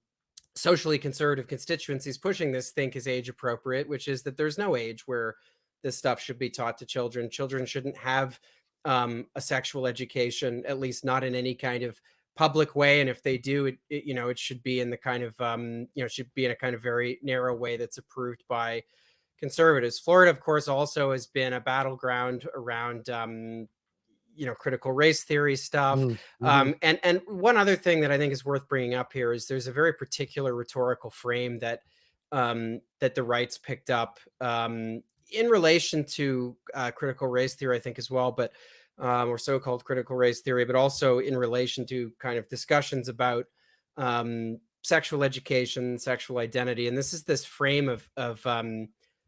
socially conservative constituencies pushing this think is age appropriate, which is that there's no age where this stuff should be taught to children. Children shouldn't have a sexual education, at least not in any kind of public way, and if they do, it should be in the kind of should be in a kind of very narrow way that's approved by conservatives. Florida, of course, also has been a battleground around critical race theory stuff. And one other thing that I think is worth bringing up here is there's a very particular rhetorical frame that that the right's picked up in relation to critical race theory, I think, as well, but or so-called critical race theory, but also in relation to kind of discussions about sexual education, sexual identity. And this is this frame of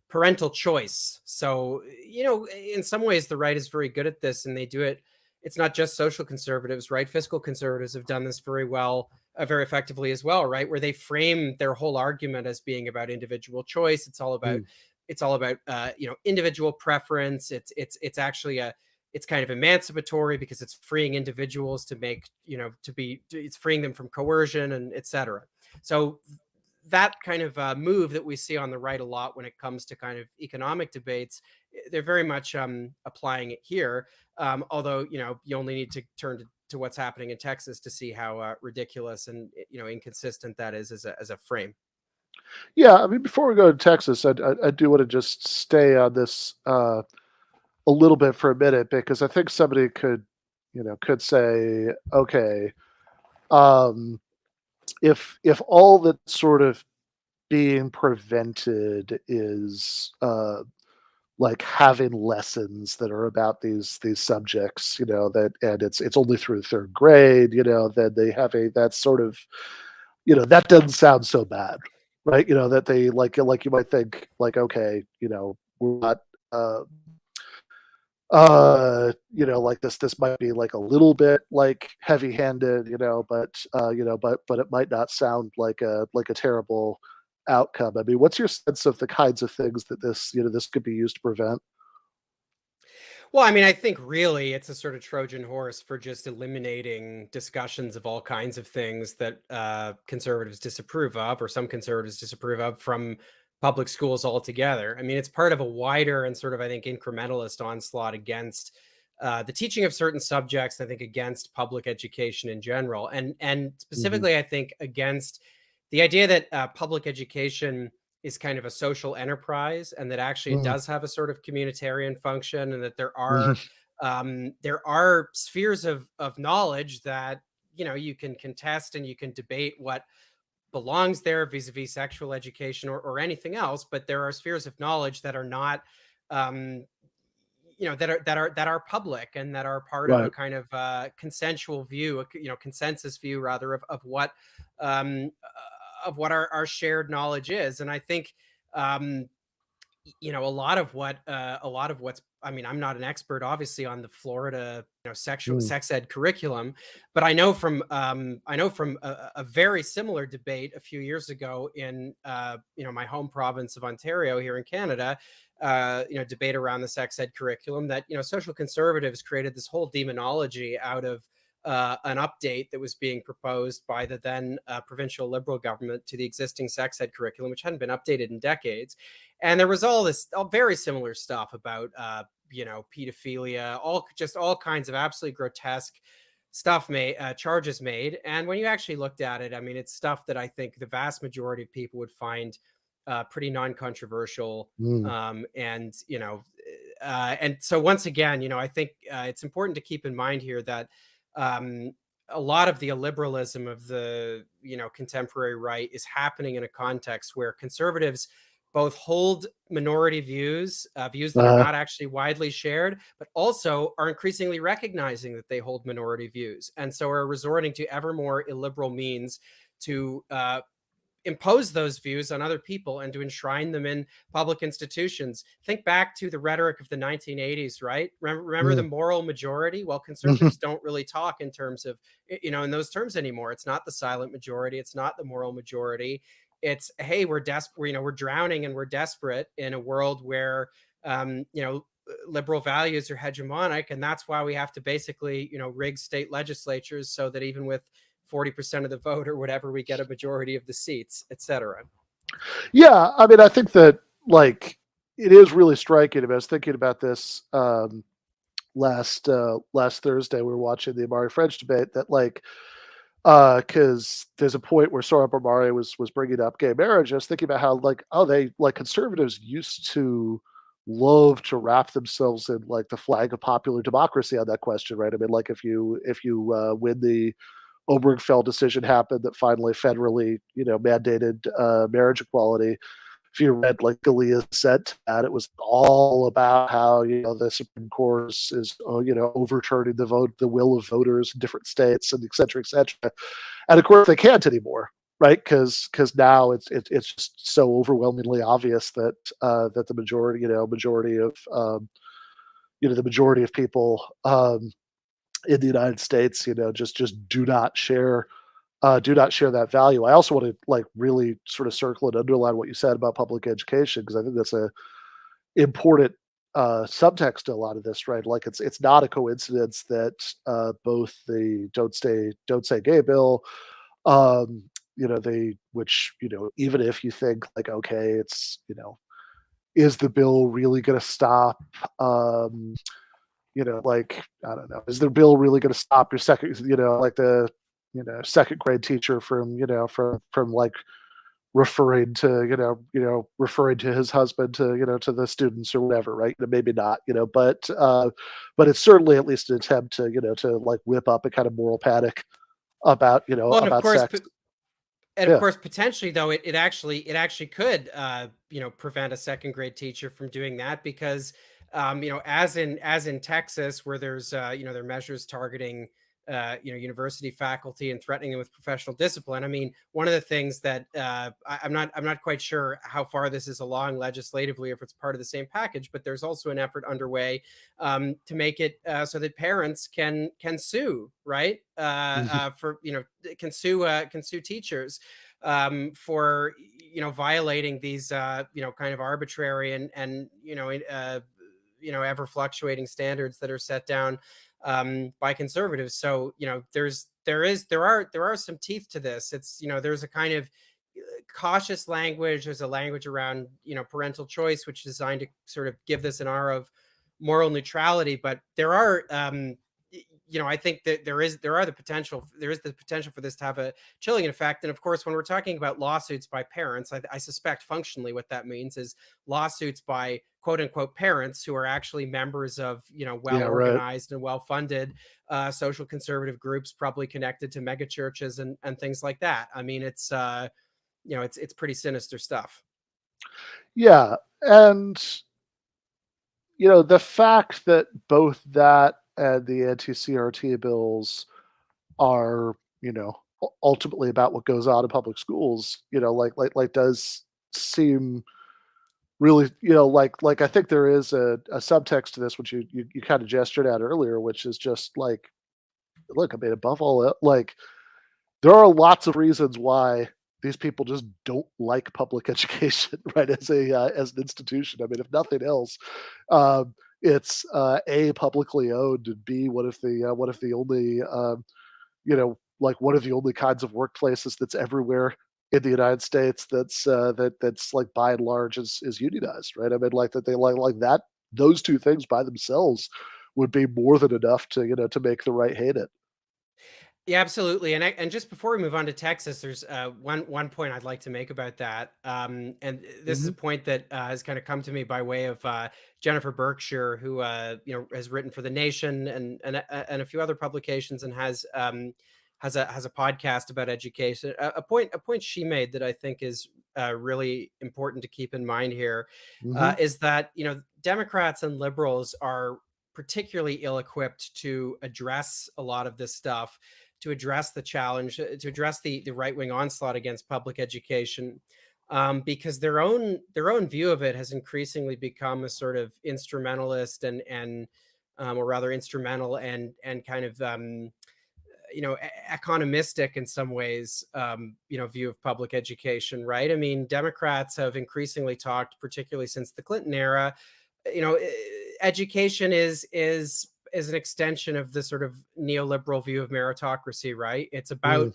parental choice. So, in some ways, the right is very good at this, and they do it. It's not just social conservatives, right? Fiscal conservatives have done this very well, very effectively as well, right? Where they frame their whole argument as being about individual choice. It's all about individual preference. It's actually it's kind of emancipatory because it's freeing individuals to make, it's freeing them from coercion and et cetera. So that kind of move that we see on the right a lot when it comes to kind of economic debates, they're very much applying it here. Although, you only need to turn to what's happening in Texas to see how ridiculous and, inconsistent that is as a frame. Yeah. Before we go to Texas, I do want to just stay on this a little bit for a minute, because I think somebody could say, okay, if all that's sort of being prevented is like having lessons that are about these subjects, that, and it's only through third grade, then they have that sort of, that doesn't sound so bad, right? That they like you might think like, okay, we're not like this might be like a little bit like heavy-handed, but it might not sound like a terrible outcome. What's your sense of the kinds of things that this could be used to prevent? Well, I think really it's a sort of Trojan horse for just eliminating discussions of all kinds of things that conservatives disapprove of, or some conservatives disapprove of, from public schools altogether. It's part of a wider and sort of, I think, incrementalist onslaught against the teaching of certain subjects, I think, against public education in general. And specifically, I think, against the idea that public education is kind of a social enterprise, and that actually it does have a sort of communitarian function, and that there are spheres of knowledge that, you can contest and you can debate what belongs there vis-a-vis sexual education or anything else, but there are spheres of knowledge that are not that are public, and that are part of a kind of consensual view, consensus view rather, of what our shared knowledge is. And I think a lot of what's I'm not an expert, obviously, on the Florida sex ed curriculum, but I know from a very similar debate a few years ago in my home province of Ontario here in Canada, debate around the sex ed curriculum, that social conservatives created this whole demonology out of an update that was being proposed by the then provincial Liberal government to the existing sex ed curriculum, which hadn't been updated in decades. And there was all very similar stuff about, pedophilia, all kinds of absolutely grotesque stuff charges made. And when you actually looked at it, it's stuff that I think the vast majority of people would find pretty non-controversial. And so once again, I think it's important to keep in mind here that a lot of the illiberalism of the contemporary right is happening in a context where conservatives both hold minority views that are not actually widely shared, but also are increasingly recognizing that they hold minority views, and so are resorting to ever more illiberal means to impose those views on other people and to enshrine them in public institutions. Think back to the rhetoric of the 1980s, right? Remember the moral majority? Well, conservatives don't really talk in terms of, in those terms anymore. It's not the silent majority. It's not the moral majority. It's, hey, we're desperate, we're drowning and we're desperate in a world where, liberal values are hegemonic. And that's why we have to basically, rig state legislatures so that even with 40% of the vote or whatever, we get a majority of the seats, etc. Yeah, I mean, I think that it is really striking. I was thinking about this last Thursday. We were watching the Amari French debate. That because there's a point where Sohrab Ahmari was bringing up gay marriage. I was thinking about how they conservatives used to love to wrap themselves in the flag of popular democracy on that question, right? I mean, if you when the Obergefell decision happened that finally federally, mandated marriage equality. If you read Scalia's dissent to that, it was all about how the Supreme Court is overturning the will of voters in different states, and et cetera, et cetera. And of course, they can't anymore, right? Because now it's just so overwhelmingly obvious that that the majority of people in the United States, just do not share that value. I also want to really sort of circle and underline what you said about public education, because I think that's a important subtext to a lot of this, right? It's not a coincidence that both the Don't Say Gay bill, which even if you think okay, it's is the bill really going to stop? I don't know, is the bill really going to stop your second, second grade teacher from referring to his husband to the students or whatever, right? Maybe not, but it's certainly at least an attempt to whip up a kind of moral panic about about sex. And of course, potentially though, it actually could prevent a second grade teacher from doing that, because as in Texas, where there's there are measures targeting university faculty and threatening them with professional discipline. I mean, one of the things that I'm not quite sure how far this is along legislatively, if it's part of the same package, but there's also an effort underway to make it so that parents can sue, right? For can sue teachers for violating these kind of arbitrary and ever fluctuating standards that are set down by conservatives. So there are some teeth to this. It's there's a kind of cautious language. There's a language around parental choice, which is designed to sort of give this an air of moral neutrality. But there are I think that there is the potential for this to have a chilling effect. And of course, when we're talking about lawsuits by parents, I suspect functionally what that means is lawsuits by quote unquote parents who are actually members of well-organized and well-funded social conservative groups, probably connected to mega churches and things like that. I mean, it's it's pretty sinister stuff. Yeah, and the fact that both that and the anti-CRT bills are, ultimately about what goes on in public schools, does seem really, I think there is a subtext to this, which you kind of gestured at earlier, which is just look, I mean, above all, there are lots of reasons why these people just don't like public education, right? As an institution. I mean, if nothing else, it's A, publicly owned, and B, one of the only one of the only kinds of workplaces that's everywhere in the United States that's by and large is unionized, right? I mean, that they like that, those two things by themselves would be more than enough to to make the right hate it. Yeah, absolutely. And just before we move on to Texas, there's one point I'd like to make about that. And this is a point that has kind of come to me by way of Jennifer Berkshire, who has written for The Nation and a few other publications, and has a podcast about education. A point she made that I think is really important to keep in mind here is that Democrats and liberals are particularly ill-equipped to address a lot of this stuff, to address the challenge, to address the right-wing onslaught against public education, because their own view of it has increasingly become a sort of instrumentalist or rather instrumental and kind of economistic in some ways, view of public education, right? I mean, Democrats have increasingly talked, particularly since the Clinton era, education is an extension of the sort of neoliberal view of meritocracy, right? It's about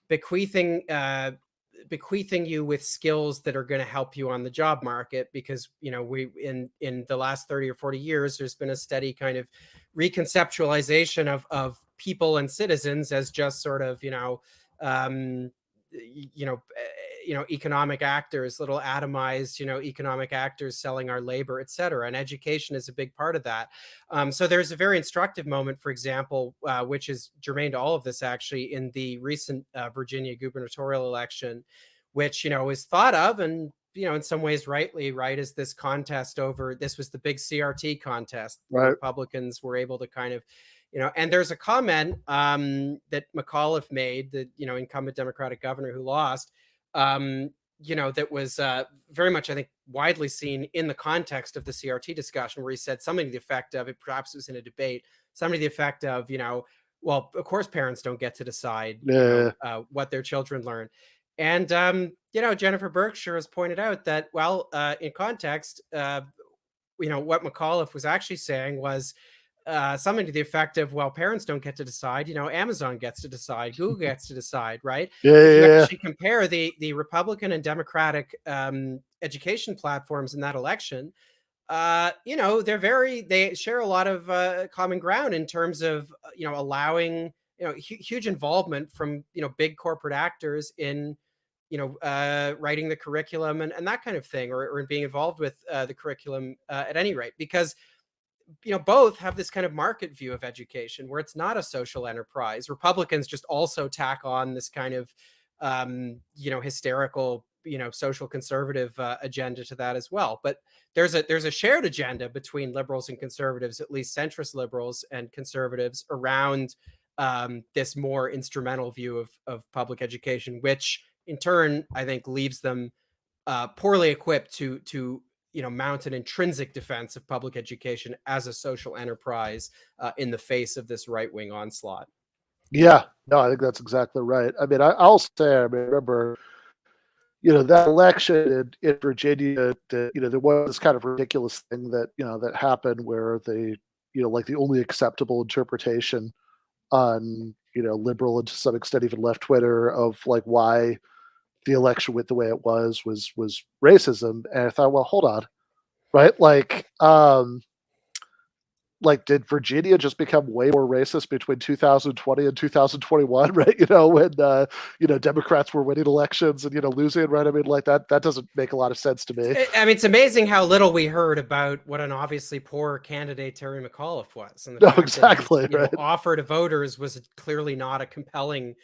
bequeathing you with skills that are going to help you on the job market, because we in the last 30 or 40 years there's been a steady kind of reconceptualization of people and citizens as just sort of economic actors, little atomized economic actors selling our labor, etc. And education is a big part of that. So there's a very instructive moment, for example, which is germane to all of this, actually, in the recent Virginia gubernatorial election, which is thought of, and in some ways rightly, right, as this contest over, this was the big CRT contest, right? Republicans were able to kind of and there's a comment that McAuliffe made, the incumbent Democratic governor who lost, that was very much, I think, widely seen in the context of the CRT discussion, where he said something to the effect of, it perhaps it was in a debate, something to the effect of, well, of course parents don't get to decide what their children learn. And Jennifer Berkshire has pointed out that, well, in context, what McAuliffe was actually saying was something to the effect of, well, parents don't get to decide, Amazon gets to decide, Google gets to decide, right? If you actually compare the Republican and Democratic education platforms in that election, they share a lot of common ground in terms of allowing huge involvement from big corporate actors in writing the curriculum and that kind of thing, or in being involved with the curriculum at any rate, because both have this kind of market view of education where it's not a social enterprise. Republicans just also tack on this kind of hysterical social conservative agenda to that as well. But there's a shared agenda between liberals and conservatives, at least centrist liberals and conservatives, around this more instrumental view of public education, which in turn I think leaves them poorly equipped to mount an intrinsic defense of public education as a social enterprise in the face of this right-wing onslaught. Yeah, no, I think that's exactly right. I mean, I'll say, I remember, that election in Virginia, there was this kind of ridiculous thing that, that happened where they, like the only acceptable interpretation on, liberal and to some extent even left Twitter of like why the election went the way it was racism. And I thought, well, hold on, right? Like, did Virginia just become way more racist between 2020 and 2021, right? When, Democrats were winning elections and, losing, right? I mean, like that doesn't make a lot of sense to me. I mean, it's amazing how little we heard about what an obviously poor candidate Terry McAuliffe was. And exactly, his, right. offer to voters was clearly not a compelling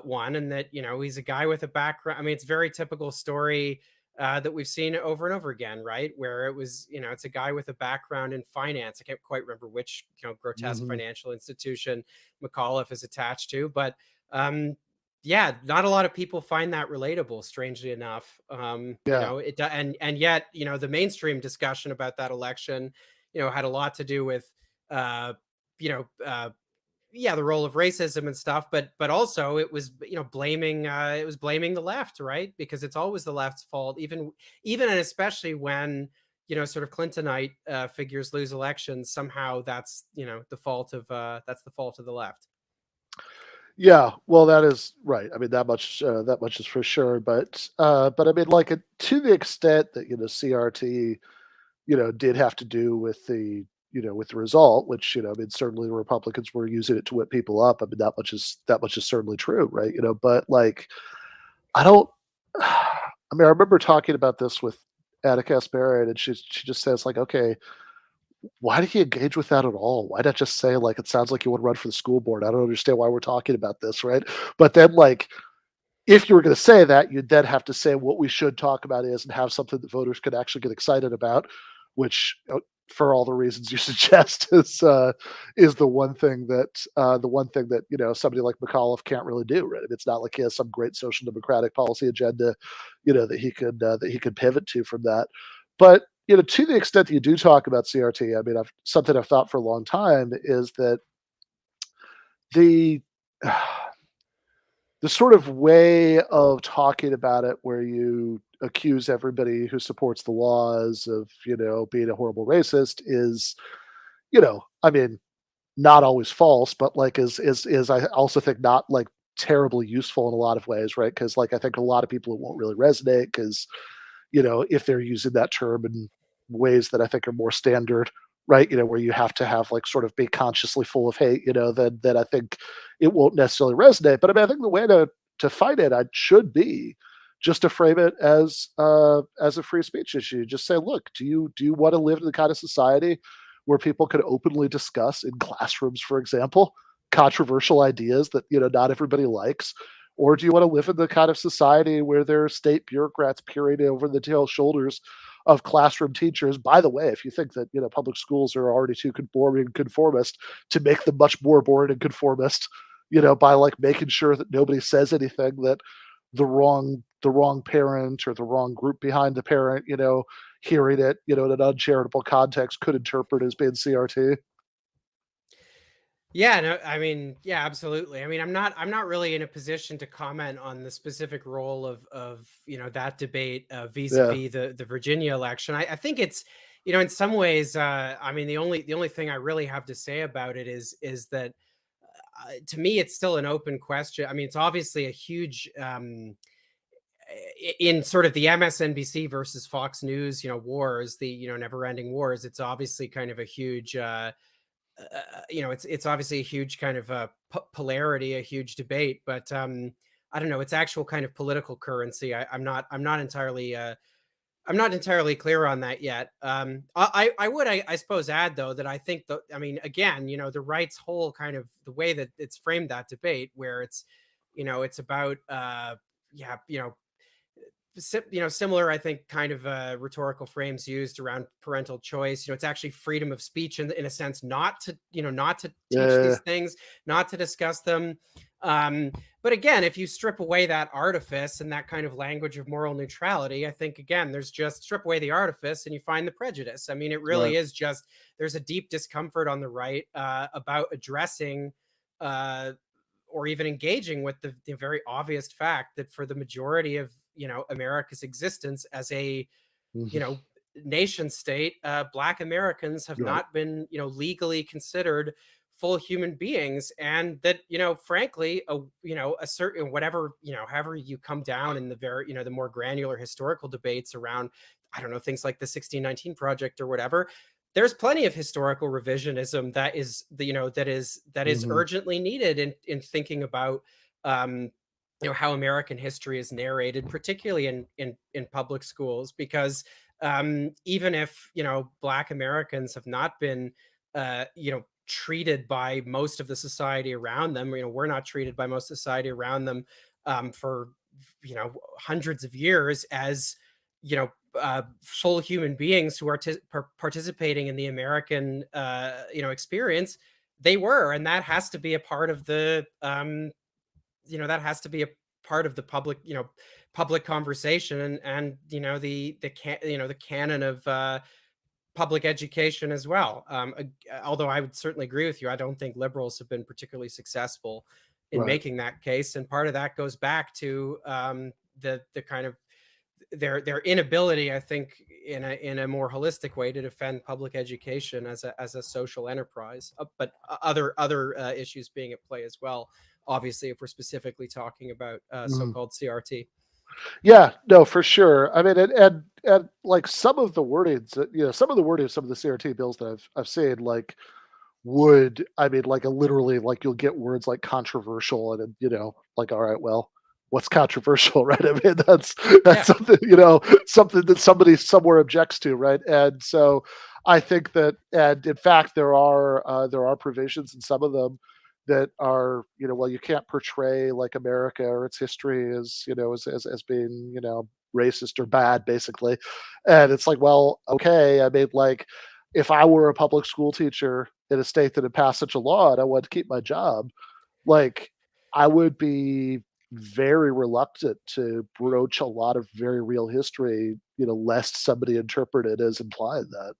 one. And that, he's a guy with a background. I mean, it's a very typical story that we've seen over and over again, right? Where it was, it's a guy with a background in finance. I can't quite remember which, grotesque financial institution McAuliffe is attached to, but not a lot of people find that relatable, strangely enough. And yet, the mainstream discussion about that election, had a lot to do with, the role of racism and stuff, but also it was blaming the left, right? Because it's always the left's fault, even and especially when sort of Clintonite figures lose elections. Somehow that's the fault of the left. Yeah, well, that is right. I mean, that much is for sure. But I mean, like, to the extent that CRT did have to do with the with the result, which, I mean, certainly the Republicans were using it to whip people up. I mean, that much is certainly true, right? But like, I remember talking about this with Attica Asperry, and she just says like, okay, why did he engage with that at all? Why not just say like, it sounds like you want to run for the school board? I don't understand why we're talking about this, right? But then like, if you were going to say that, you'd then have to say what we should talk about is and have something that voters could actually get excited about, which for all the reasons you suggest, is the one thing that somebody like McAuliffe can't really do. Right? It's not like he has some great social democratic policy agenda, that he could pivot to from that. But to the extent that you do talk about CRT, I mean, something I've thought for a long time is that the sort of way of talking about it where you accuse everybody who supports the laws of, being a horrible racist is, I mean, not always false, but like is I also think not like terribly useful in a lot of ways, right? Because like I think a lot of people it won't really resonate because, if they're using that term in ways that I think are more standard, right? Where you have to have like sort of be consciously full of hate, then I think it won't necessarily resonate. But I mean, I think the way to fight it should be just to frame it as a free speech issue. Just say, look, do you want to live in the kind of society where people could openly discuss in classrooms, for example, controversial ideas that not everybody likes? Or do you want to live in the kind of society where there are state bureaucrats peering over the tail shoulders of classroom teachers? By the way, if you think that public schools are already too boring and conformist, to make them much more boring and conformist, by like making sure that nobody says anything that the wrong parent or the wrong group behind the parent, hearing it, in an uncharitable context could interpret as being CRT. Yeah, no, I mean, yeah, absolutely. I mean, I'm not really in a position to comment on the specific role of that debate vis-a-vis the Virginia election. I think it's, in some ways, I mean, the only thing I really have to say about it is that to me, it's still an open question. I mean, it's obviously a huge in sort of the MSNBC versus Fox News, wars, the never-ending wars. It's obviously kind of a huge. It's obviously a huge kind of polarity, a huge debate, but I don't know, it's actual kind of political currency. I'm not entirely clear on that yet. I would, I suppose, add though that I think again, the right's whole kind of the way that it's framed that debate, where it's about similar, I think, kind of rhetorical frames used around parental choice. It's actually freedom of speech in a sense, not to teach these things, not to discuss them. But again, if you strip away that artifice and that kind of language of moral neutrality, I think, again, there's just strip away the artifice and you find the prejudice. I mean, it really is just, there's a deep discomfort on the right about addressing or even engaging with the very obvious fact that for the majority of America's existence as a nation state, Black Americans have not been legally considered full human beings, and that frankly a certain whatever however you come down in the very the more granular historical debates around, I don't know, things like the 1619 Project or whatever, there's plenty of historical revisionism that is is urgently needed in thinking about how American history is narrated, particularly in public schools, because even if Black Americans have not been treated by most of the society around them, we're not treated by most society around them for hundreds of years as full human beings who are participating in the American experience. They were, and that has to be a part of the that has to be a part of the public conversation and the canon of public education as well. Although I would certainly agree with you, I don't think liberals have been particularly successful in making that case, and part of that goes back to the kind of their inability, I think, in a more holistic way to defend public education as a social enterprise, but other issues being at play as well. Obviously, if we're specifically talking about so-called CRT. Yeah, no, for sure. I mean, and like some of the wordings, some of the CRT bills that I've seen, like would, I mean, like literally, like you'll get words like controversial, and like, all right, well, what's controversial, right? I mean, that's something, something that somebody somewhere objects to, right? And so I think that, and in fact, there are provisions in some of them that are, well, you can't portray like America or its history as, as being, racist or bad, basically. And it's like, well, okay. I mean, like, if I were a public school teacher in a state that had passed such a law and I wanted to keep my job, like I would be very reluctant to broach a lot of very real history, lest somebody interpret it as implying that.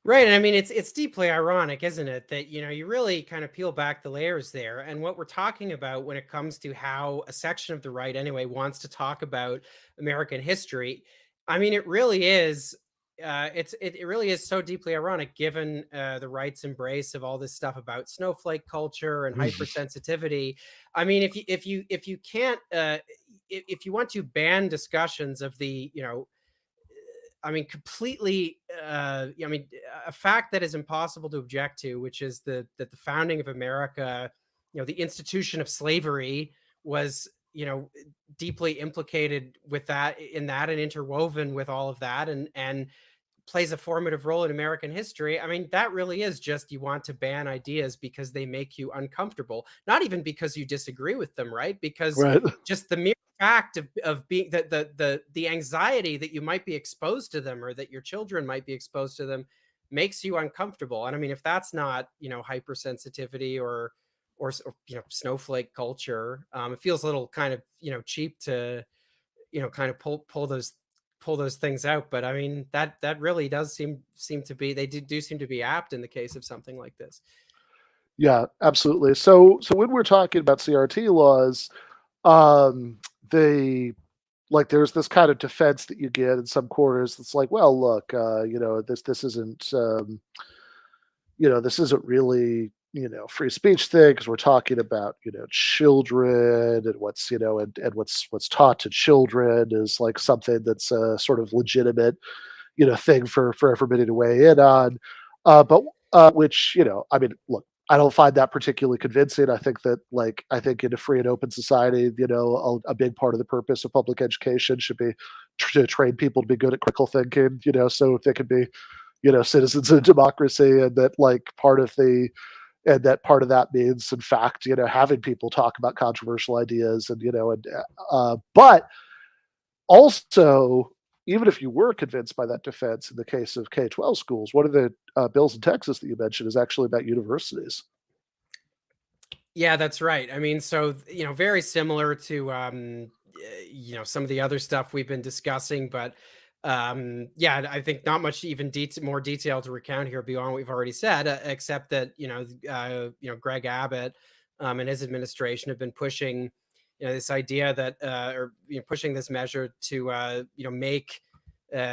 Right. And I mean, it's deeply ironic, isn't it? That, you really kind of peel back the layers there. And what we're talking about when it comes to how a section of the right, anyway, wants to talk about American history. I mean, it really is. It really is so deeply ironic, given the right's embrace of all this stuff about snowflake culture and hypersensitivity. I mean, if you can't if you want to ban discussions of the I mean, completely. I mean, a fact that is impossible to object to, which is that the founding of America, the institution of slavery was, deeply implicated with that, and interwoven with all of that, and plays a formative role in American history. I mean, that really is just, you want to ban ideas because they make you uncomfortable, not even because you disagree with them, right? Because just the mere fact of being the anxiety that you might be exposed to them, or that your children might be exposed to them, makes you uncomfortable. And I mean, if that's not, hypersensitivity or snowflake culture, it feels a little kind of, cheap to, kind of pull those things out. But I mean, that really does seem to be, they do seem to be apt in the case of something like this. Yeah, absolutely. So when we're talking about CRT laws, there's this kind of defense that you get in some quarters that's like, well, look, this isn't this isn't really free speech thing, because we're talking about children, and what's and what's taught to children is like something that's a sort of legitimate thing for everybody to weigh in on, but which I mean, look, I don't find that particularly convincing. I think that in a free and open society, a big part of the purpose of public education should be to train people to be good at critical thinking, so they can be citizens of democracy, and that part of that means, in fact, having people talk about controversial ideas, and but also, even if you were convinced by that defense, in the case of K-12 schools, one of the bills in Texas that you mentioned is actually about universities. Yeah, that's right. I mean, so very similar to some of the other stuff we've been discussing, but yeah, I think not much even more detail to recount here beyond what we've already said, except that Greg Abbott and his administration have been pushing this idea that or pushing this measure to make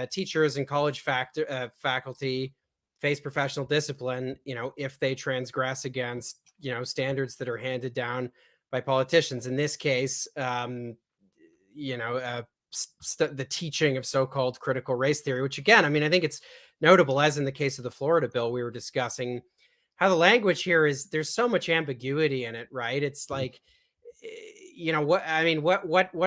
teachers and college faculty face professional discipline if they transgress against standards that are handed down by politicians. In this case, the teaching of so-called critical race theory, which again, I mean, I think it's notable, as in the case of the Florida bill we were discussing, how the language here is, there's so much ambiguity in it, right? It's like, what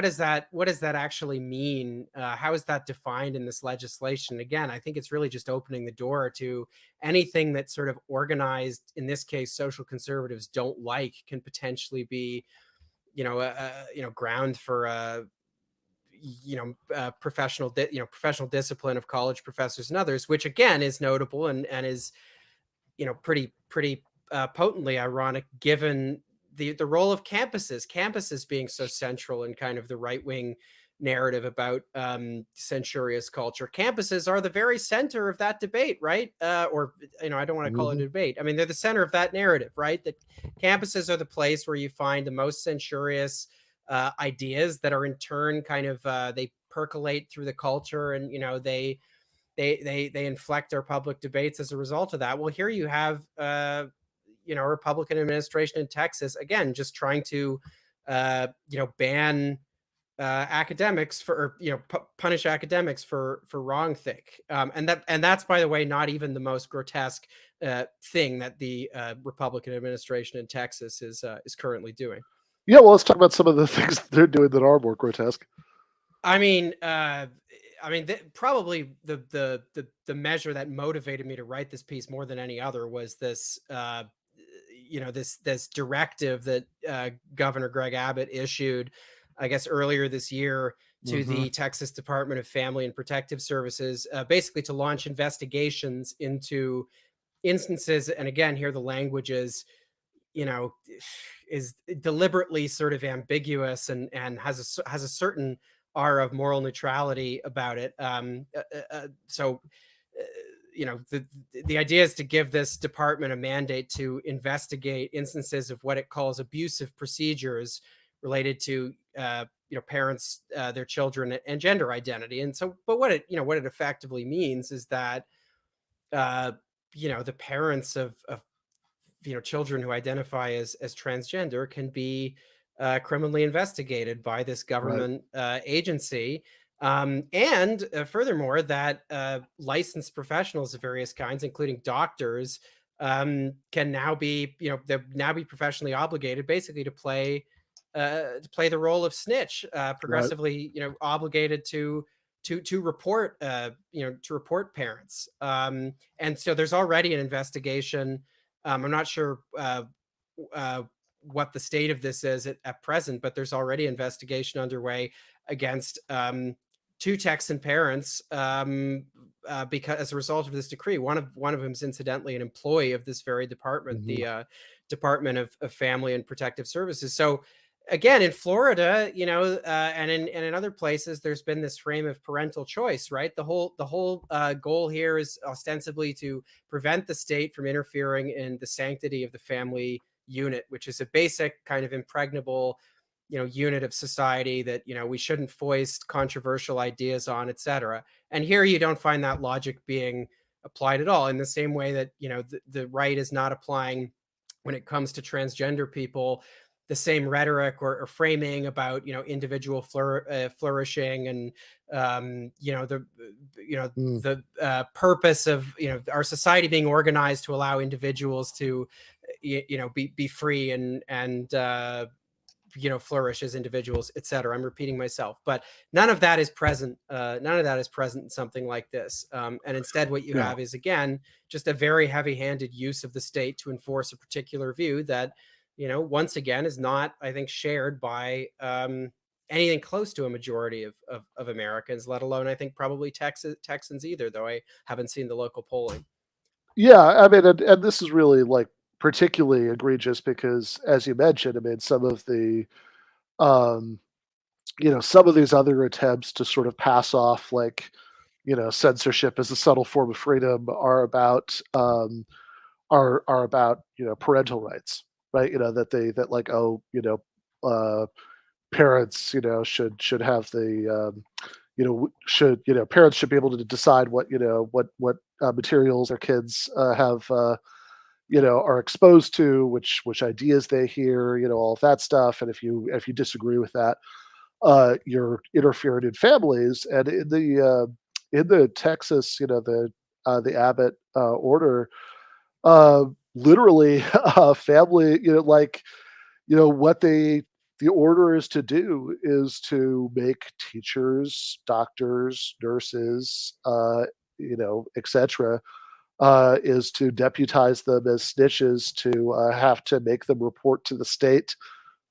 does that actually mean? How is that defined in this legislation? Again, I think it's really just opening the door to anything that sort of organized, in this case, social conservatives don't like, can potentially be, ground for professional discipline of college professors and others, which again is notable and is pretty potently ironic, given the role of campuses being so central in kind of the right-wing narrative about censorious culture. Campuses are the very center of that debate, right? Or I don't want to call it a debate. I mean, they're the center of that narrative, right? That campuses are the place where you find the most censorious ideas that are in turn kind of they percolate through the culture, and they inflect our public debates as a result of that. Well, here you have a Republican administration in Texas, again, just trying to ban academics for, punish academics for wrongthink, and that's, by the way, not even the most grotesque thing that the Republican administration in Texas is currently doing. Yeah, well, let's talk about some of the things they're doing that are more grotesque. I mean, probably the measure that motivated me to write this piece more than any other was this, this directive that Governor Greg Abbott issued, I guess, earlier this year, to the Texas Department of Family and Protective Services, basically to launch investigations into instances. And again, here the language is, is deliberately sort of ambiguous and has a certain air of moral neutrality about it. The idea is to give this department a mandate to investigate instances of what it calls abusive procedures related to parents, their children, and gender identity. And so, but what it effectively means is that the parents of children who identify as transgender can be criminally investigated by this government agency. And furthermore, that licensed professionals of various kinds, including doctors, can now be, they'll now be professionally obligated, basically, to play the role of snitch, progressively, obligated to report, to report parents. And so there's already an investigation. I'm not sure what the state of this is at present, but there's already investigation underway against 2 Texan parents because as a result of this decree. One of them is incidentally an employee of this very department, the Department of Family and Protective Services. So again, in Florida, and in other places, there's been this frame of parental choice, right? The whole goal here is ostensibly to prevent the state from interfering in the sanctity of the family unit, which is a basic kind of impregnable, unit of society that, we shouldn't foist controversial ideas on, etc. And here you don't find that logic being applied at all, in the same way that, the right is not applying, when it comes to transgender people, the same rhetoric or framing about individual flourishing and the purpose of our society being organized to allow individuals to be free and flourish as individuals, etc. I'm repeating myself, but none of that is present. None of that is present in something like this. And instead, what you have is, again, just a very heavy-handed use of the state to enforce a particular view that, once again, is not, I think, shared by anything close to a majority of Americans, let alone, I think, probably Texans either, though I haven't seen the local polling. Yeah, I mean, and this is really particularly egregious because, as you mentioned, I mean, some of the, some of these other attempts to sort of pass off censorship as a subtle form of freedom are about parental rights. Right, parents, should have the, parents should be able to decide what materials their kids have, are exposed to, which ideas they hear, all of that stuff. And if you disagree with that, you're interfering in families. And in the Texas, the Abbott order. Literally, family, what the order is to do is to make teachers, doctors, nurses, etc., is to deputize them as snitches to have to make them report to the state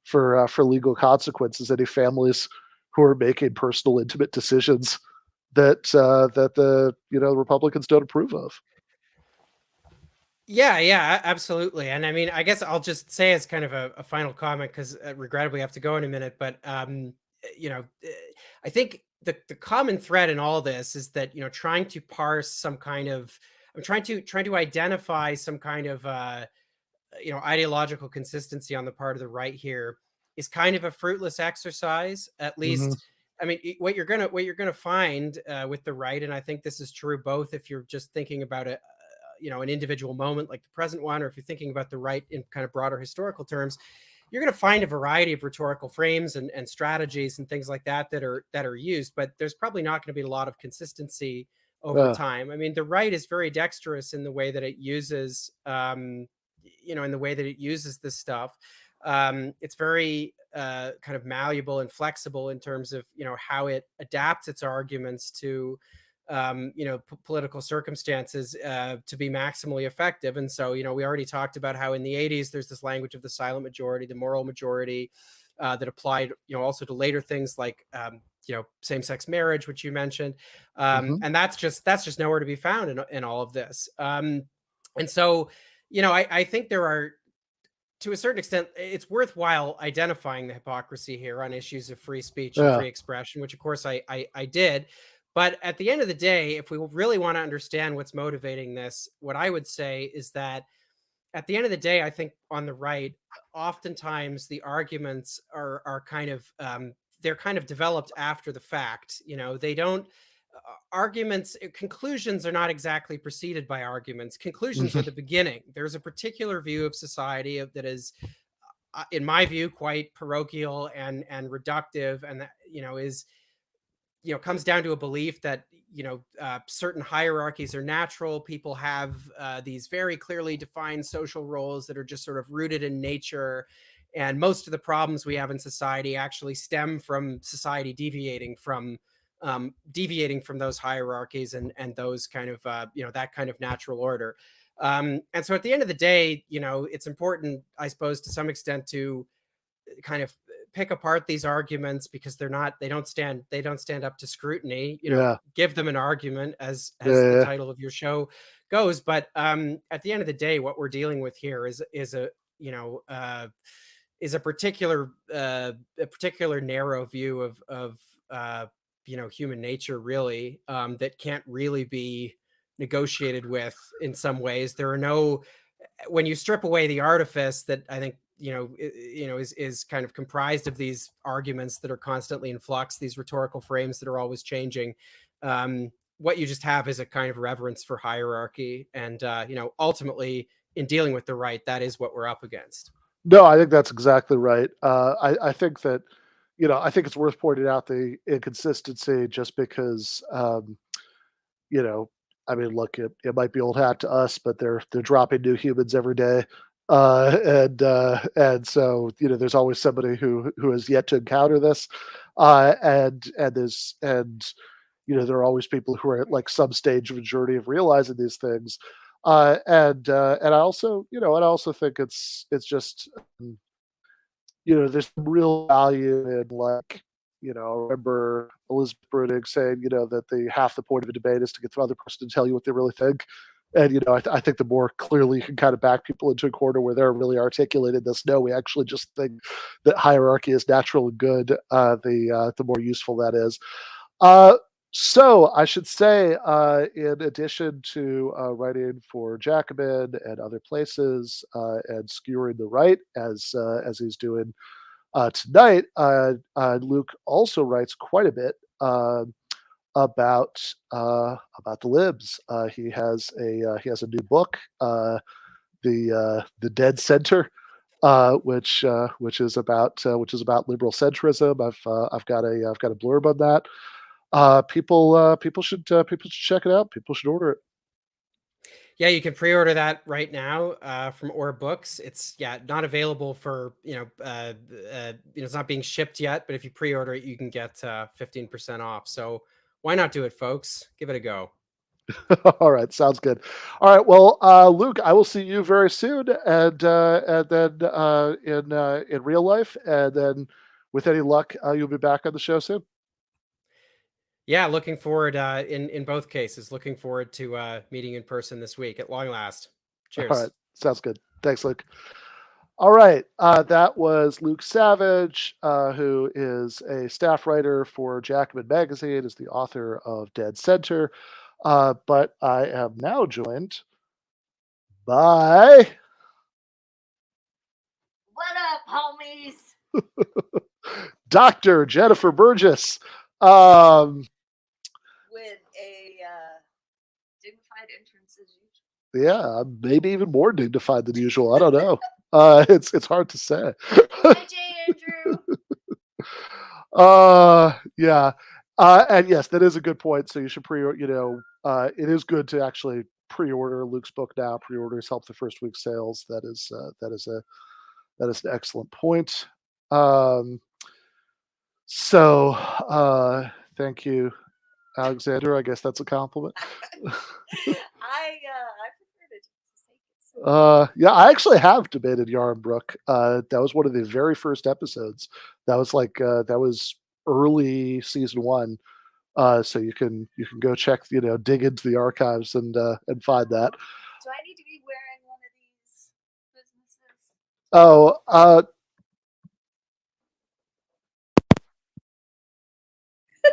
for legal consequences. Any families who are making personal, intimate decisions that the Republicans don't approve of. Yeah, absolutely. And I mean, I guess I'll just say as kind of a final comment, because regrettably I have to go in a minute, but I think the common thread in all this is that, trying to parse some kind of, I'm trying to identify some kind of, ideological consistency on the part of the right here is kind of a fruitless exercise, at least. I mean, what you're gonna find with the right, and I think this is true both if you're just thinking about it, an individual moment like the present one, or if you're thinking about the right in kind of broader historical terms, you're going to find a variety of rhetorical frames and strategies and things like that are used, but there's probably not going to be a lot of consistency over time. I mean, the right is very dexterous in the way that it uses, in the way that it uses this stuff. It's very kind of malleable and flexible in terms of, how it adapts its arguments to political circumstances to be maximally effective. And so, we already talked about how in the 80s, there's this language of the silent majority, the moral majority that applied, also to later things like same-sex marriage, which you mentioned, and that's just nowhere to be found in all of this. And so, I think there are, to a certain extent, it's worthwhile identifying the hypocrisy here on issues of free speech and free expression, which of course I did. But at the end of the day, if we really want to understand what's motivating this, what I would say is that at the end of the day, I think on the right, oftentimes the arguments are kind of they're kind of developed after the fact. They don't conclusions are not exactly preceded by arguments. Conclusions are the beginning. There's a particular view of society that is, in my view, quite parochial and reductive, and that is comes down to a belief that certain hierarchies are natural. People have these very clearly defined social roles that are just sort of rooted in nature, and most of the problems we have in society actually stem from society deviating from those hierarchies and those kind of that kind of natural order. And so at the end of the day, it's important, I suppose, to some extent, to kind of pick apart these arguments, because they don't stand up to scrutiny. Give them an argument, as the title of your show goes. But at the end of the day, what we're dealing with here is a particular narrow view of human nature, really, that can't really be negotiated with in some ways. There are no, when you strip away the artifice that I think is kind of comprised of these arguments that are constantly in flux, these rhetorical frames that are always changing, what you just have is a kind of reverence for hierarchy, and ultimately, in dealing with the right, that is what we're up against. No, I think that's exactly right. I think that I think it's worth pointing out the inconsistency, just because I mean, look, it might be old hat to us, but they're dropping new humans every day. And so there's always somebody who has yet to encounter this, and there are always people who are at like some stage of a journey of realizing these things, and I also think it's just there's some real value in, like, I remember Elizabeth Bruning saying that half the point of a debate is to get the other person to tell you what they really think. And, I think the more clearly you can kind of back people into a corner where they're really articulating this, no, we actually just think that hierarchy is natural and good, the more useful that is. So I should say, in addition to writing for Jacobin and other places, and skewering the right, as he's doing tonight, Luke also writes quite a bit about the libs. He has a new book, the Dead Center, which is about liberal centrism. I've got a blurb on that. People should check it out. People should order it. Yeah, you can pre-order that right now from Or Books. It's not available for it's not being shipped yet, but if you pre-order it, you can get 15% off. So why not do it, folks? Give it a go. All right, sounds good. All right, well, Luke, I will see you very soon, and then in real life, and then with any luck, you'll be back on the show soon. Yeah, looking forward in both cases. Looking forward to meeting in person this week at long last. Cheers. All right, sounds good. Thanks, Luke. All right, that was Luke Savage, who is a staff writer for Jacobin magazine, is the author of Dead Center. But I am now joined by... What up, homies? Dr. Jennifer Burgis. With a dignified entrance as usual. Yeah, maybe even more dignified than usual. I don't know. It's hard to say. Hi, Jay Andrew. Yeah. And yes, that is a good point. So you should it is good to actually pre-order Luke's book now. Pre-orders help the first week's sales. That is an excellent point. So thank you, Alexander. I guess that's a compliment. Yeah, I actually have debated Yarnbrook. That was one of the very first episodes. That was early season 1. So you can go check, dig into the archives and find that. Do I need to be wearing one of these businesses? Oh,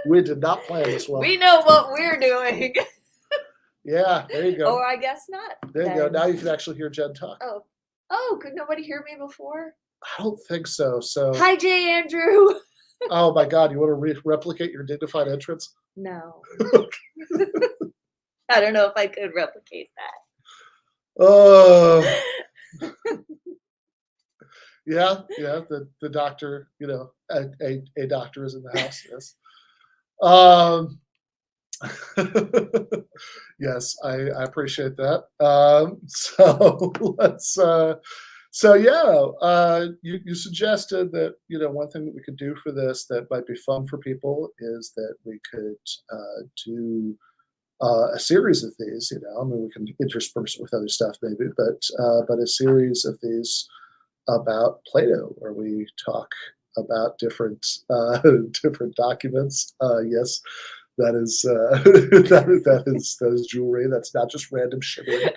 we did not plan this well. We know what we're doing. Yeah, there you go. Or I guess not. There you go. Now you can actually hear Jen talk. Oh, could nobody hear me before? I don't think so. So. Hi, Jay Andrew. Oh my God! You want to replicate your dignified entrance? No. I don't know if I could replicate that. Yeah. The doctor, a doctor is in the house. Yes. Yes, I appreciate that. So let's. You suggested that one thing that we could do for this that might be fun for people is that we could do a series of these. We can intersperse it with other stuff maybe, but a series of these about Plato, where we talk about different documents. Yes. That is that is jewelry. That's not just random shimmering.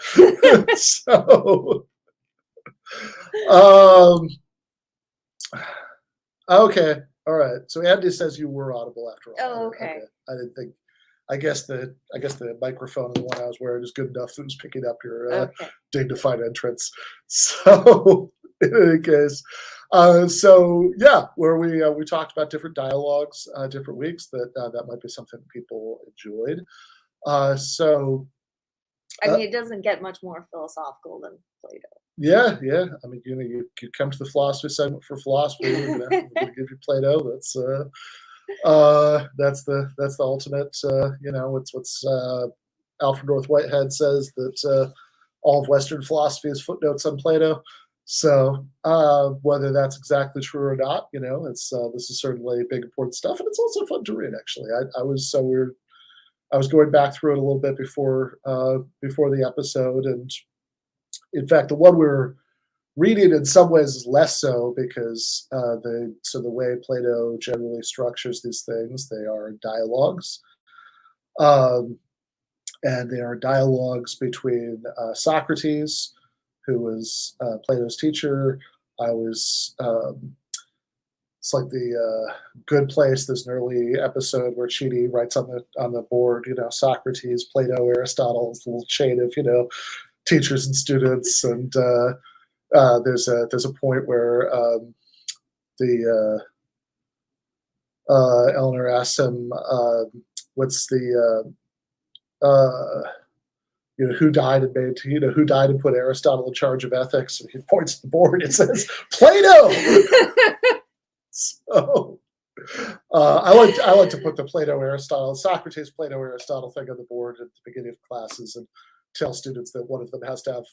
So. Okay. All right. So Andy says you were audible after all. Oh, okay. I didn't think. I guess the microphone in the one I was wearing is good enough that it was picking up your dignified entrance. So in any case, where we talked about different dialogues, different weeks that might be something people enjoyed. I mean, it doesn't get much more philosophical than Plato. Yeah. I mean, you come to the philosophy segment for philosophy. We're gonna give you Plato. That's the ultimate. It's what's Alfred North Whitehead says that all of Western philosophy is footnotes on Plato. So whether that's exactly true or not, it's this is certainly big important stuff, and it's also fun to read. Actually, I was going back through it a little bit before the episode, and in fact, the one we're reading in some ways is less so because the way Plato generally structures these things, they are dialogues, and they are dialogues between Socrates, who was Plato's teacher. It's like the Good Place. There's an early episode where Chidi writes on the board, Socrates, Plato, Aristotle, this little chain of teachers and students, and there's a point where Eleanor asks him, "What's the who died and put Aristotle in charge of ethics?" And he points to the board and says, "Plato." So I like to put the Socrates, Plato, Aristotle thing on the board at the beginning of classes and tell students that one of them has to have,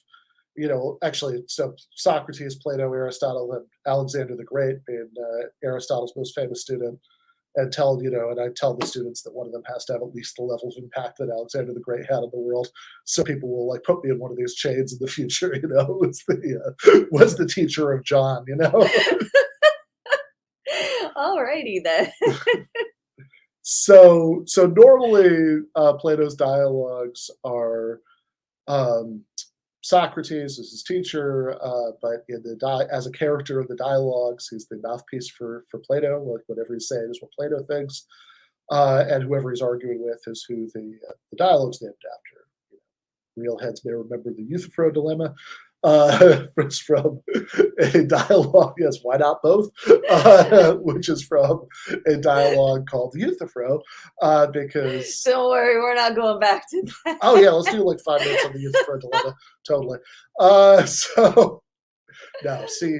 so Socrates, Plato, Aristotle, and Alexander the Great being Aristotle's most famous student, and I tell the students that one of them has to have at least the level of impact that Alexander the Great had on the world. So people will put me in one of these chains in the future, was the teacher of John, Alrighty then. So normally Plato's dialogues are Socrates is his teacher, but as a character in the dialogues, he's the mouthpiece for Plato. Whatever he's saying is what Plato thinks, and whoever he's arguing with is who the dialogue's named after. Real heads may remember the Euthyphro dilemma. It's from a dialogue, yes, why not both? Which is from a dialogue called Euthyphro, because... Don't worry, we're not going back to that. Oh yeah, let's do 5 minutes on the Euthyphro dilemma, totally.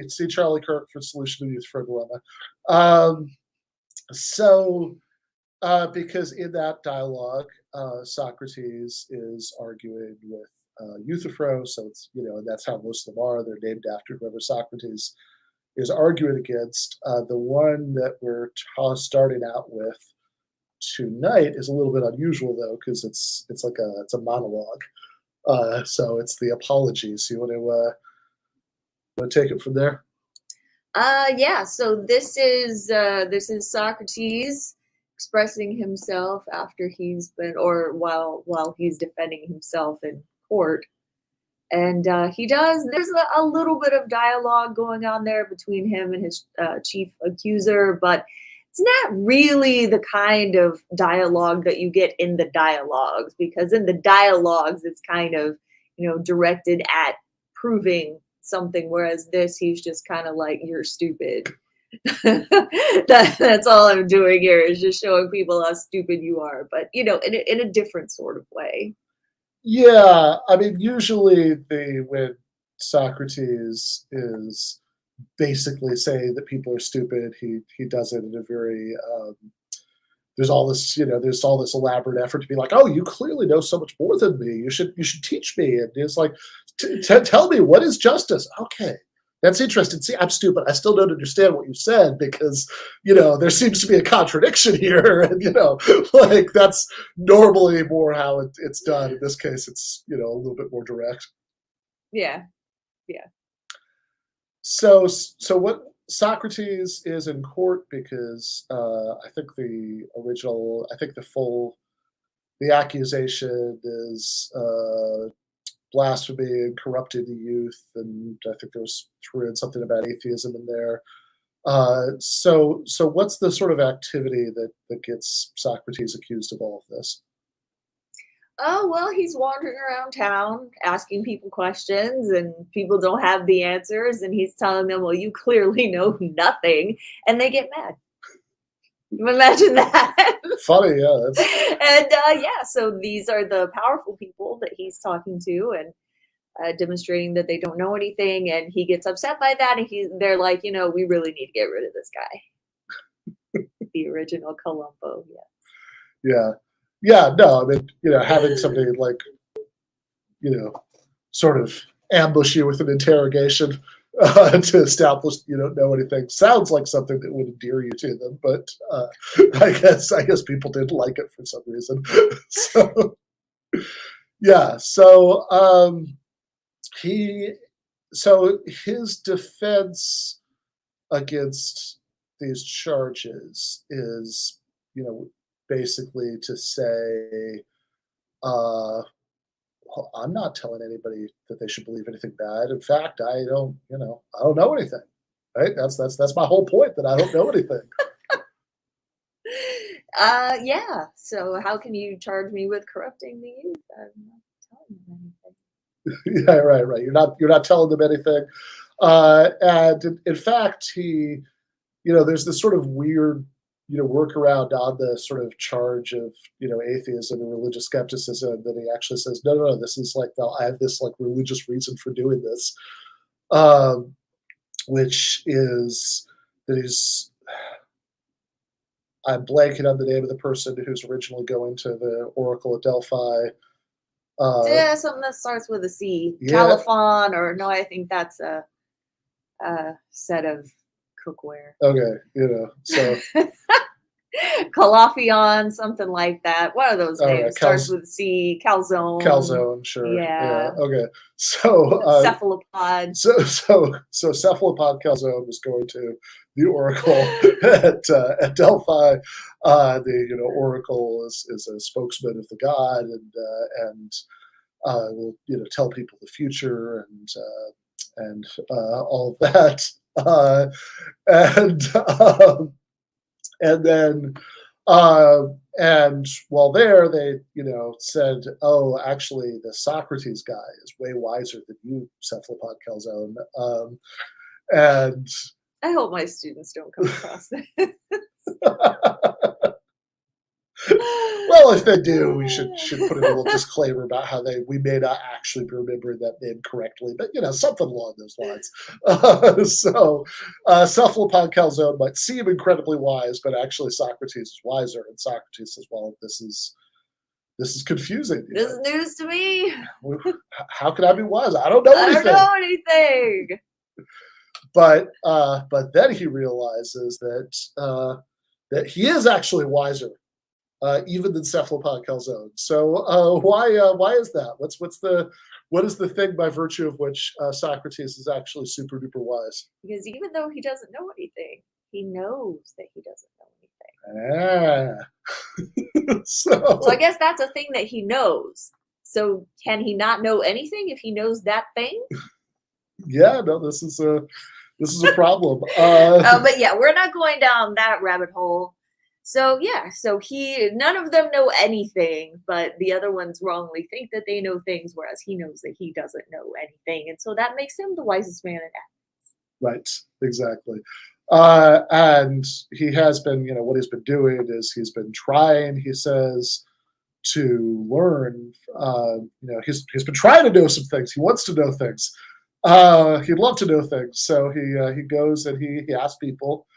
See Charlie Kirk for Solution to the Euthyphro dilemma. Because in that dialogue, Socrates is arguing with Euthyphro, so it's and that's how most of them are. They're named after whoever Socrates is arguing against. The one that we're starting out with tonight is a little bit unusual though, because it's a monologue. So it's the Apologies. You want to take it from there? Yeah. So this is Socrates expressing himself after he's been, or while he's defending himself in court. And there's a little bit of dialogue going on there between him and his chief accuser, but it's not really the kind of dialogue that you get in the dialogues, because in the dialogues, it's kind of, directed at proving something. Whereas this, he's just kind of like, you're stupid. That's all I'm doing here, is just showing people how stupid you are, but in a different sort of way. Yeah, I mean, usually when Socrates is basically saying that people are stupid, he does it in a very there's all this elaborate effort to be like, oh, you clearly know so much more than me. You should teach me. And it's like, tell me, what is justice? Okay, that's interesting. See, I'm stupid. I still don't understand what you said, because there seems to be a contradiction here, and like that's normally more how it's done. In this case, it's a little bit more direct. Yeah. So what Socrates is in court because I think the accusation is blasphemy and corrupting the youth, and I think there was something about atheism in there. So what's the sort of activity that gets Socrates accused of all of this? Oh, well, he's wandering around town asking people questions, and people don't have the answers, and he's telling them, well, you clearly know nothing, and they get mad. Imagine that. Funny, yeah. And so these are the powerful people that he's talking to, and demonstrating that they don't know anything, and he gets upset by that, and they're like, we really need to get rid of this guy. The original Columbo, yeah. Yeah, no, I mean, having somebody like, sort of ambush you with an interrogation to establish you don't know anything sounds like something that would endear you to them, but I guess people didn't like it for some reason. So, yeah, so his defense against these charges is, basically to say, I'm not telling anybody that they should believe anything bad. In fact, I don't know anything. Right? That's my whole point, that I don't know anything. Yeah. So how can you charge me with corrupting the youth? I'm not telling them anything. Yeah, right. You're not telling them anything. And in fact, there's this sort of weird workaround on the sort of charge of, atheism and religious skepticism, that he actually says, no, this is like, I have this like religious reason for doing this, which is that I'm blanking on the name of the person who's originally going to the Oracle at Delphi. Something that starts with a C. Yeah. Caliphon, or no, I think that's a set of cookware. Okay, so Calafion, something like that. One of those names right, starts with C. Calzone. Calzone, sure. Yeah. Okay. So cephalopod. So cephalopod Calzone was going to the Oracle at Delphi. The Oracle is a spokesman of the god, and will tell people the future and all of that. And then and while there, they said, oh, actually the Socrates guy is way wiser than you, cephalopod Calzone. And I hope my students don't come across this. Well, if they do, we should put in a little disclaimer about how we may not actually be remembering that name correctly, but something along those lines. So cephalopod Calzone might seem incredibly wise, but actually Socrates is wiser, and Socrates says, well, this is confusing. This is news to me. How can I be wise? I don't know anything. I don't know anything. But then he realizes that he is actually wiser even than cephalopod calzone. So why is that? What is the thing by virtue of which Socrates is actually super duper wise? Because even though he doesn't know anything, he knows that he doesn't know anything. So I guess that's a thing that he knows. So can he not know anything if he knows that thing? Yeah, no, this is a problem. But yeah, we're not going down that rabbit hole. So yeah, none of them know anything, but the other ones wrongly think that they know things, whereas he knows that he doesn't know anything, and so that makes him the wisest man in Athens. Right, exactly. And he has been, what he's been doing is he's been trying, he says, to learn. He's been trying to know some things. He wants to know things. He'd love to know things. So he goes and he asks people,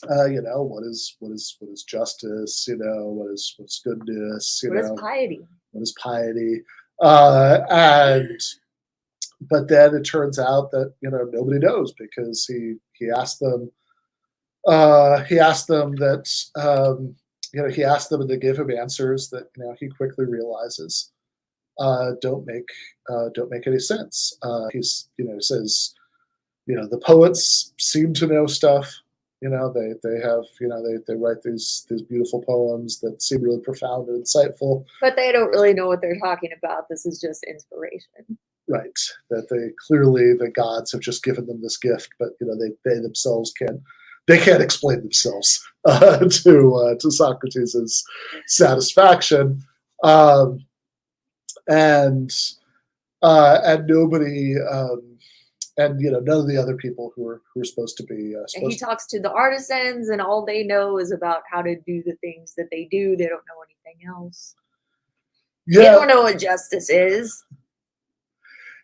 what is justice? What is goodness? What is piety? What is piety? But then it turns out that nobody knows, because he asked them. He asked them and they give him answers that he quickly realizes don't make any sense. He says the poets seem to know stuff. They have they write these beautiful poems that seem really profound and insightful. But they don't really know what they're talking about. This is just inspiration. Right. That the gods have just given them this gift, but they themselves can't explain themselves to Socrates' satisfaction, and nobody. None of the other people who are supposed to be. And he talks to the artisans, and all they know is about how to do the things that they do. They don't know anything else. Yeah. They don't know what justice is.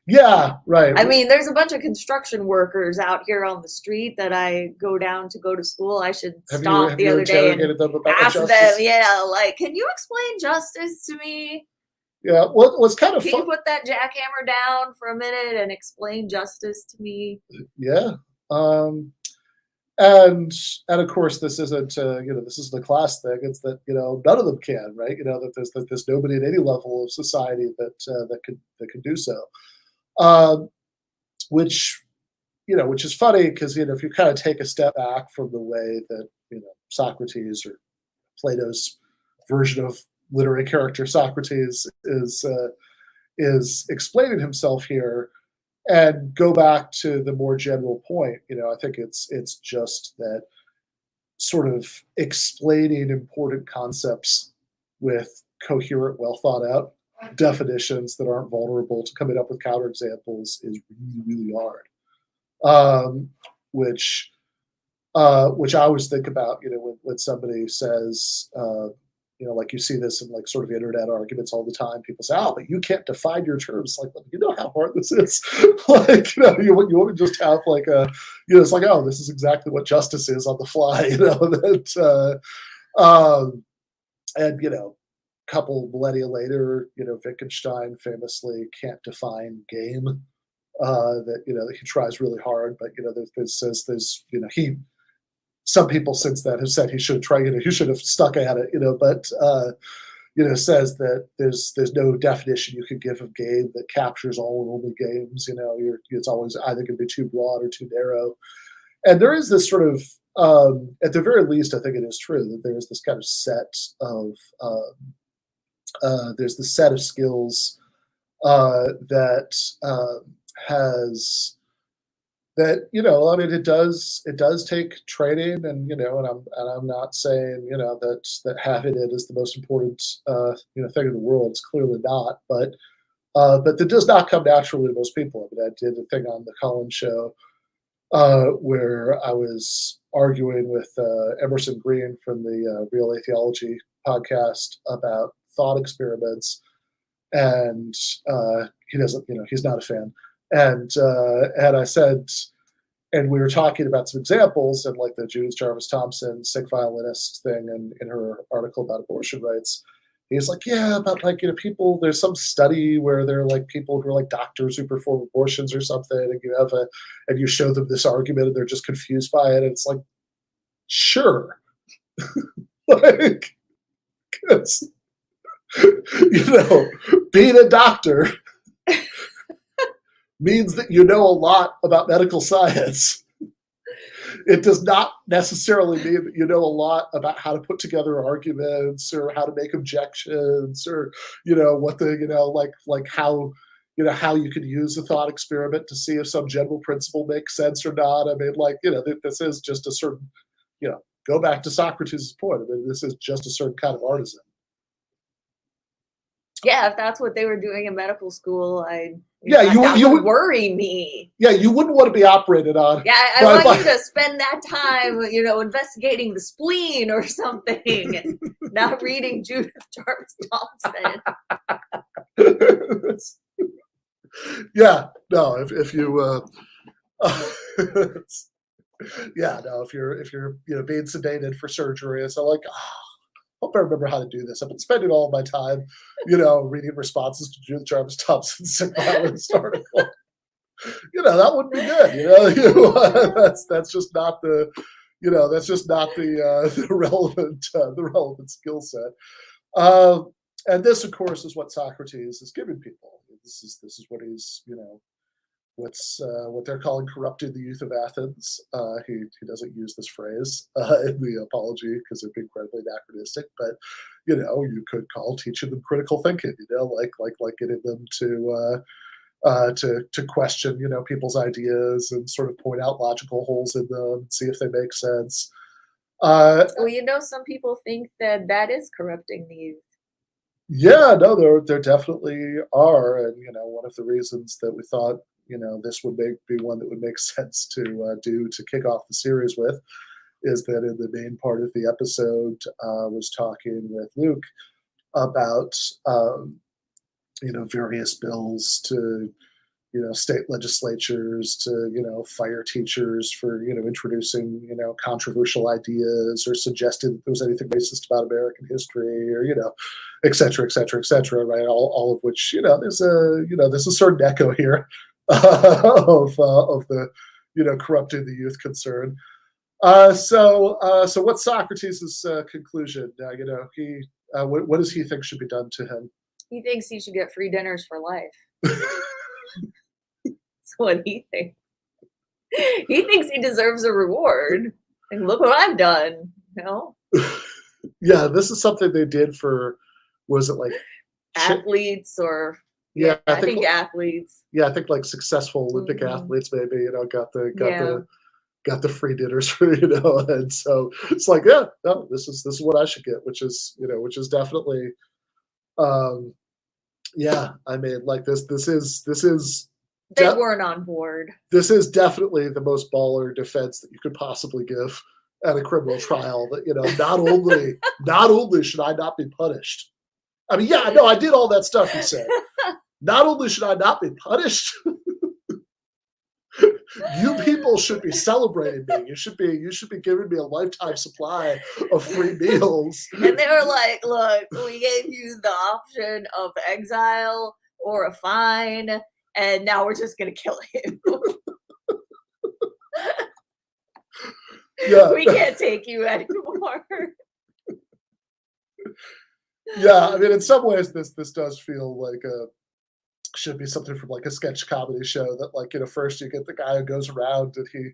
Yeah, right. I mean, there's a bunch of construction workers out here on the street that I go down to go to school. I should stop the other day and ask them, can you explain justice to me? Yeah, what's kind of fun. Can you put that jackhammer down for a minute and explain justice to me? Yeah. And of course, this isn't this is the class thing. It's that none of them can, right? That there's nobody at any level of society that could do so. Which is funny, because if you kind of take a step back from the way that Socrates, or Plato's version of literary character Socrates, is explaining himself here, and go back to the more general point, I think it's just that sort of explaining important concepts with coherent, well thought out definitions that aren't vulnerable to coming up with counterexamples is really, really hard. Which I always think about, when somebody says, like you see this in like sort of internet arguments all the time. People say, "Oh, but you can't define your terms." Like, you know how hard this is. Like, you want to just have like a, it's like, oh, this is exactly what justice is on the fly. And couple millennia later, Wittgenstein famously can't define game. That he tries really hard, but some people since then have said he should try. He should have stuck at it. But says that there's no definition you could give of game that captures all and only games. It's always either going to be too broad or too narrow. And there is this sort of, at the very least, I think it is true that there is this kind of set of there's the set of skills that has. That I mean, it does take training, and and I'm not saying that having it is the most important thing in the world. It's clearly not, but that does not come naturally to most people. I mean, I did a thing on the Collins show where I was arguing with Emerson Green from the Real Atheology podcast about thought experiments, and he doesn't, he's not a fan. And I said, and we were talking about some examples, and like the Judith Jarvis Thompson sick violinist thing, and in her article about abortion rights, he's like, yeah, but like people, there's some study where they're like people who are like doctors who perform abortions or something, and you show them this argument, and they're just confused by it, and it's like, sure, like, Being a doctor means that you know a lot about medical science. It does not necessarily mean that you know a lot about how to put together arguments or how to make objections or, what the, like how, how you can use a thought experiment to see if some general principle makes sense or not. I mean, this is just a certain, go back to Socrates' point. I mean, this is just a certain kind of artisan. Yeah, if that's what they were doing in medical school, you would worry me. Yeah, you wouldn't want to be operated on. Yeah, I want you to spend that time, investigating the spleen or something, not reading Judith Jarvis Thompson. Yeah, no, if you, yeah, no, if you're being sedated for surgery, it's like, hope I remember how to do this. I've been spending all of my time, reading responses to Judith Jarvis Thompson's violence article. That wouldn't be good. That's just not the, that's just not the relevant skill set. And this, of course, is what Socrates is giving people. This is what he's, what they're calling corrupting the youth of Athens. He doesn't use this phrase in the Apology because it'd be incredibly anachronistic, but you could call teaching them critical thinking, like getting them to question people's ideas and sort of point out logical holes in them, see if they make sense. Well, some people think that is corrupting the youth. Yeah, no, there definitely are, and one of the reasons that we thought this would be one that would make sense to do to kick off the series with is that in the main part of the episode was talking with Luke about various bills to state legislatures to fire teachers for introducing controversial ideas or suggesting that there was anything racist about American history or et cetera, et cetera, et cetera, right? All of which there's a certain echo here of the corrupting the youth concern. So what's Socrates' conclusion? He what does he think should be done to him? He thinks he should get free dinners for life. That's what he thinks. He thinks he deserves a reward. And look what I've done. Yeah, this is something they did for, was it like athletes or yeah, I think athletes. Yeah, I think like successful Olympic athletes maybe, got the free dinners for, and so it's like, yeah, no, this is what I should get, which is definitely yeah, I mean, like this is they weren't on board. This is definitely the most baller defense that you could possibly give at a criminal trial. That not only should I not be punished. I mean, yeah, no, I did all that stuff. He said, not only should I not be punished. You people should be celebrating me. You should be giving me a lifetime supply of free meals. And they were like, look, we gave you the option of exile or a fine, and now we're just gonna kill him. Yeah. We can't take you anymore. Yeah, I mean, in some ways this does feel like should be something from like a sketch comedy show that first you get the guy who goes around and he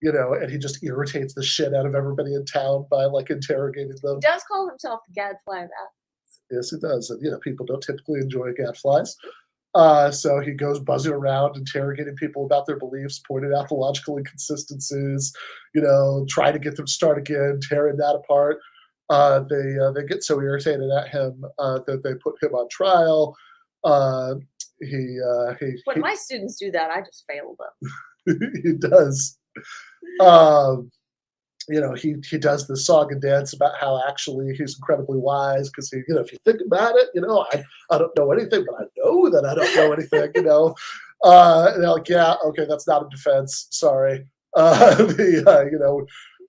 and he just irritates the shit out of everybody in town by interrogating them. He does call himself the gadfly of Athens. Yes, he does. And people don't typically enjoy gadflies. So he goes buzzing around interrogating people about their beliefs, pointing out the logical inconsistencies, trying to get them to start again, tearing that apart. They get so irritated at him that they put him on trial. When my students do that, I just fail them. He does. He does the song and dance about how actually he's incredibly wise because he, if you think about it, I don't know anything, but I know that I don't know anything, and they're like, yeah, okay, that's not a defense. Sorry.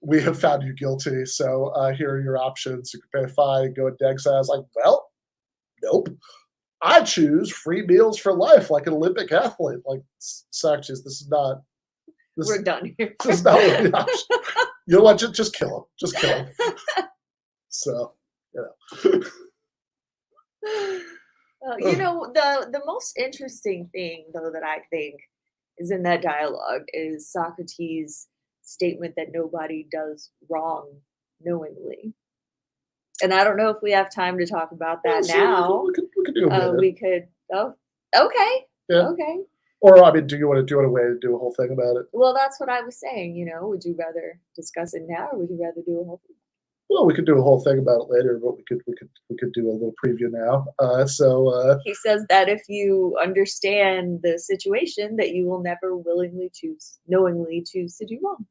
We have found you guilty. So here are your options. You can pay a fine, go into exile. I was like, well, nope. I choose free meals for life, like an Olympic athlete. Like Socrates, this is not. We're done here. This is not what the option. You know what? Just kill him. Just kill him. So, The most interesting thing, though, that I think is in that dialogue is Socrates' statement that nobody does wrong knowingly. And I don't know if we have time to talk about that now. We could do a minute. We could. Oh, okay. Yeah. Okay. Or I mean, do you want a way to do a whole thing about it? Well, that's what I was saying. Would you rather discuss it now, or would you rather do a whole thing? Well, we could do a whole thing about it later, but we could do a little preview now. He says that if you understand the situation, that you will never knowingly choose to do wrong.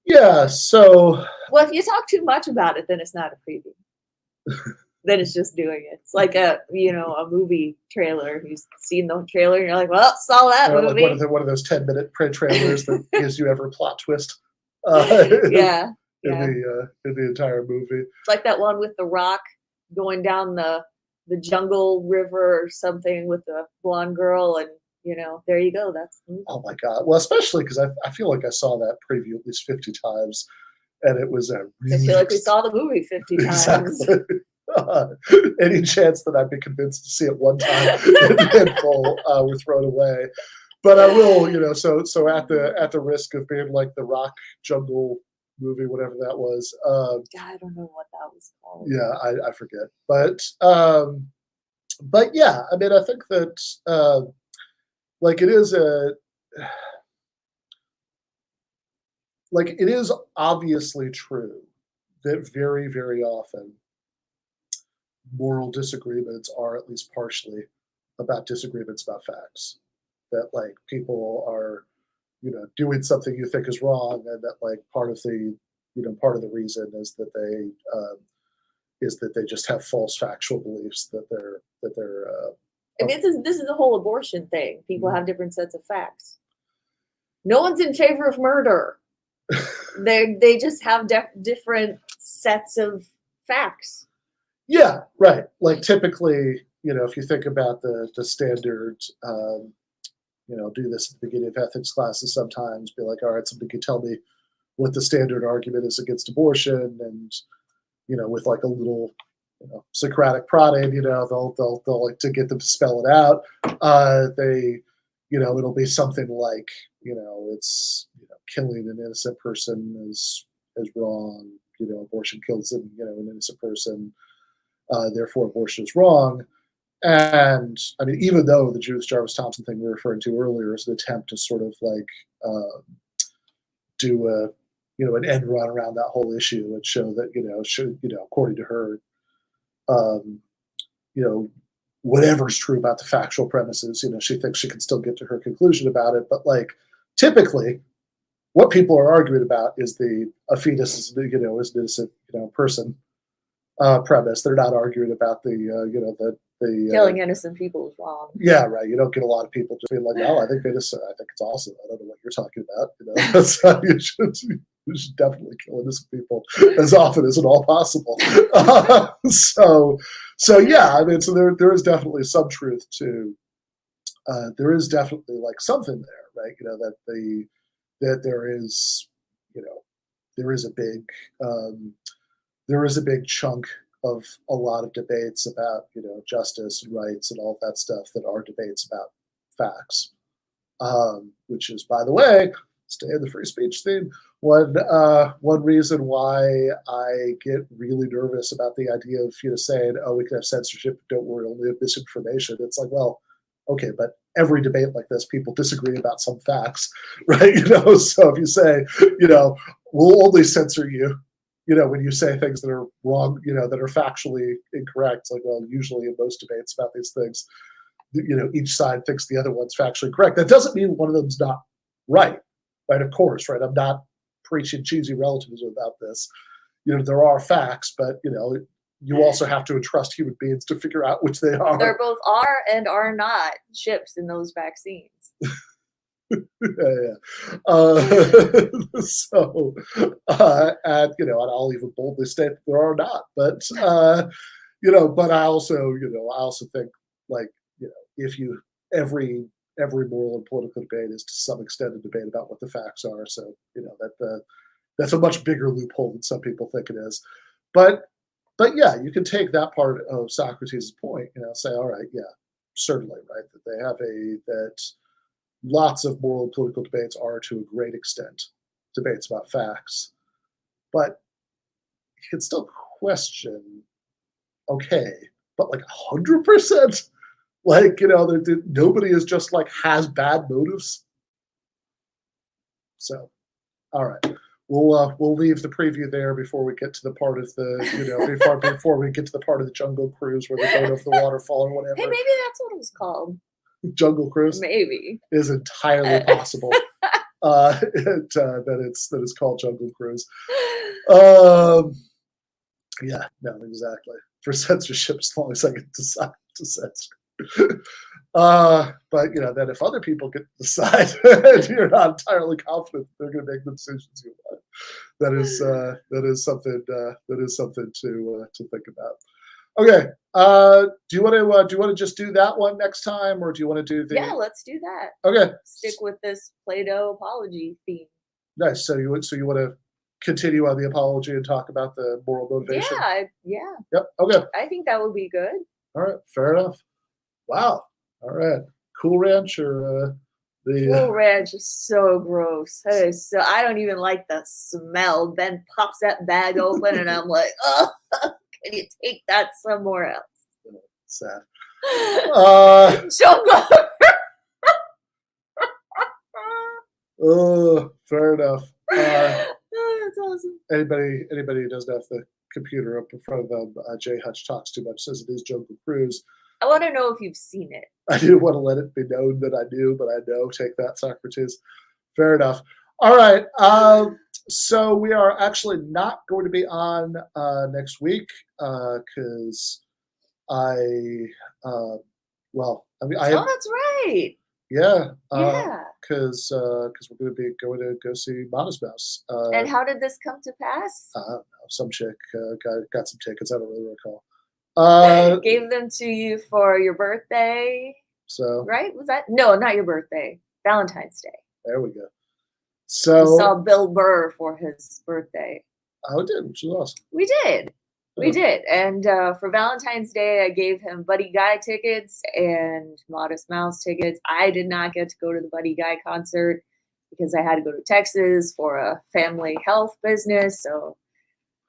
Yeah. So. Well, if you talk too much about it, then it's not a preview. Then it's just doing it. It's like a movie trailer. You've seen the trailer, and you're like, well, saw that movie. Like one of those 10-minute print trailers that gives you every plot twist. Yeah. In the entire movie. It's like that one with The Rock going down the jungle river or something with the blonde girl, and there you go. That's the movie. Oh my God. Well, especially because I feel like I saw that preview at least 50 times, and it was I feel like we saw the movie 50 times. Exactly. Any chance that I'd be convinced to see it one time in full were thrown away. But I will, so at the risk of being like the Rock jungle movie, whatever that was. I don't know what that was called. Yeah, I forget. But yeah, I mean, I think that it is obviously true that very, very often moral disagreements are at least partially about disagreements about facts. That people are doing something you think is wrong, and that part of the reason is that they just have false factual beliefs that they're. And this is the whole abortion thing. People have different sets of facts. No one's in favor of murder. They just have different sets of facts. Yeah, right. Typically, if you think about the standard. Do this at the beginning of ethics classes sometimes, be like, all right, somebody can tell me what the standard argument is against abortion, and, with a little, Socratic prodding, they'll like to get them to spell it out. It'll be something like, it's, killing an innocent person is wrong, abortion kills an innocent person, therefore abortion is wrong. And I mean, even though the Judith Jarvis Thompson thing we were referring to earlier is an attempt to sort of do an end run around that whole issue and show that according to her, whatever's true about the factual premises, she thinks she can still get to her conclusion about it. But typically, what people are arguing about is a fetus is an innocent person premise. They're not arguing about the killing innocent people is wrong. Yeah, right. You don't get a lot of people just being like, "Oh, I think it's awesome. I don't know what you're talking about." So you should definitely kill innocent people as often as at all possible. So yeah, I mean, so there is definitely some truth to. There is definitely something there, right? That there is, there is a big chunk of a lot of debates about justice and rights and all that stuff that are debates about facts, which is, by the way, stay in the free speech theme. One reason why I get really nervous about the idea of saying, oh, we can have censorship, don't worry, only have misinformation. It's like, well, okay, but every debate like this, people disagree about some facts, right? So if you say, we'll only censor you, when you say things that are wrong, that are factually incorrect. It's like, well, usually in most debates about these things, each side thinks the other one's factually correct. That doesn't mean one of them's not right? Of course, right? I'm not preaching cheesy relativism about this. There are facts, but, you also have to entrust human beings to figure out which they are. There both are and are not chips in those vaccines. Yeah. And I'll even boldly state that there are not, but but I also think if you every moral and political debate is to some extent a debate about what the facts are. So that's a much bigger loophole than some people think it is. But But yeah, you can take that part of Socrates' point, say, all right, yeah, certainly, right, that they have that lots of moral and political debates are to a great extent debates about facts. But you can still question, okay, but like 100%? Like, nobody is just like has bad motives. So, all right. We'll leave the preview there before we get to the part of the before we get to the part of the Jungle Cruise where they go over the waterfall or whatever. Hey, maybe that's what it was called. Jungle Cruise Maybe is entirely possible. That it's called Jungle Cruise. Yeah, no, exactly. For censorship, as long as I can decide to censor. But then if other people get to decide, and you're not entirely confident they're going to make the decisions you want, that is something to think about. Okay, do you want to just do that one next time, or do you want to do the? Yeah, let's do that. Okay, stick with this Plato apology theme. Nice. So you want to continue on the apology and talk about the moral motivation? Yeah. Yep. Okay. I think that would be good. All right. Fair enough. Wow. All right. Cool Ranch or the Cool Ranch is so gross. So I don't even like the smell. Ben pops that bag open, and I'm like, oh, can you take that somewhere else? Sad. Oh, fair enough. That's awesome. Anybody who doesn't have the computer up in front of them, Jay Hutch talks too much, says it is Jungle Cruise. I want to know if you've seen it. I didn't want to let it be known that I knew, but I know. Take that, Socrates. Fair enough. All right. So we are actually not going to be on next week because I oh, that's right. Yeah. Yeah. Because we're going to be going to go see Modest Mouse. And how did this come to pass? I don't know. Some chick got some tickets. I don't really recall. Gave them to you for your birthday. So right? Was that not your birthday? Valentine's Day. There we go. So we saw Bill Burr for his birthday. Oh, it did, which was awesome. We did. And for Valentine's Day, I gave him Buddy Guy tickets and Modest Mouse tickets. I did not get to go to the Buddy Guy concert because I had to go to Texas for a family health business. So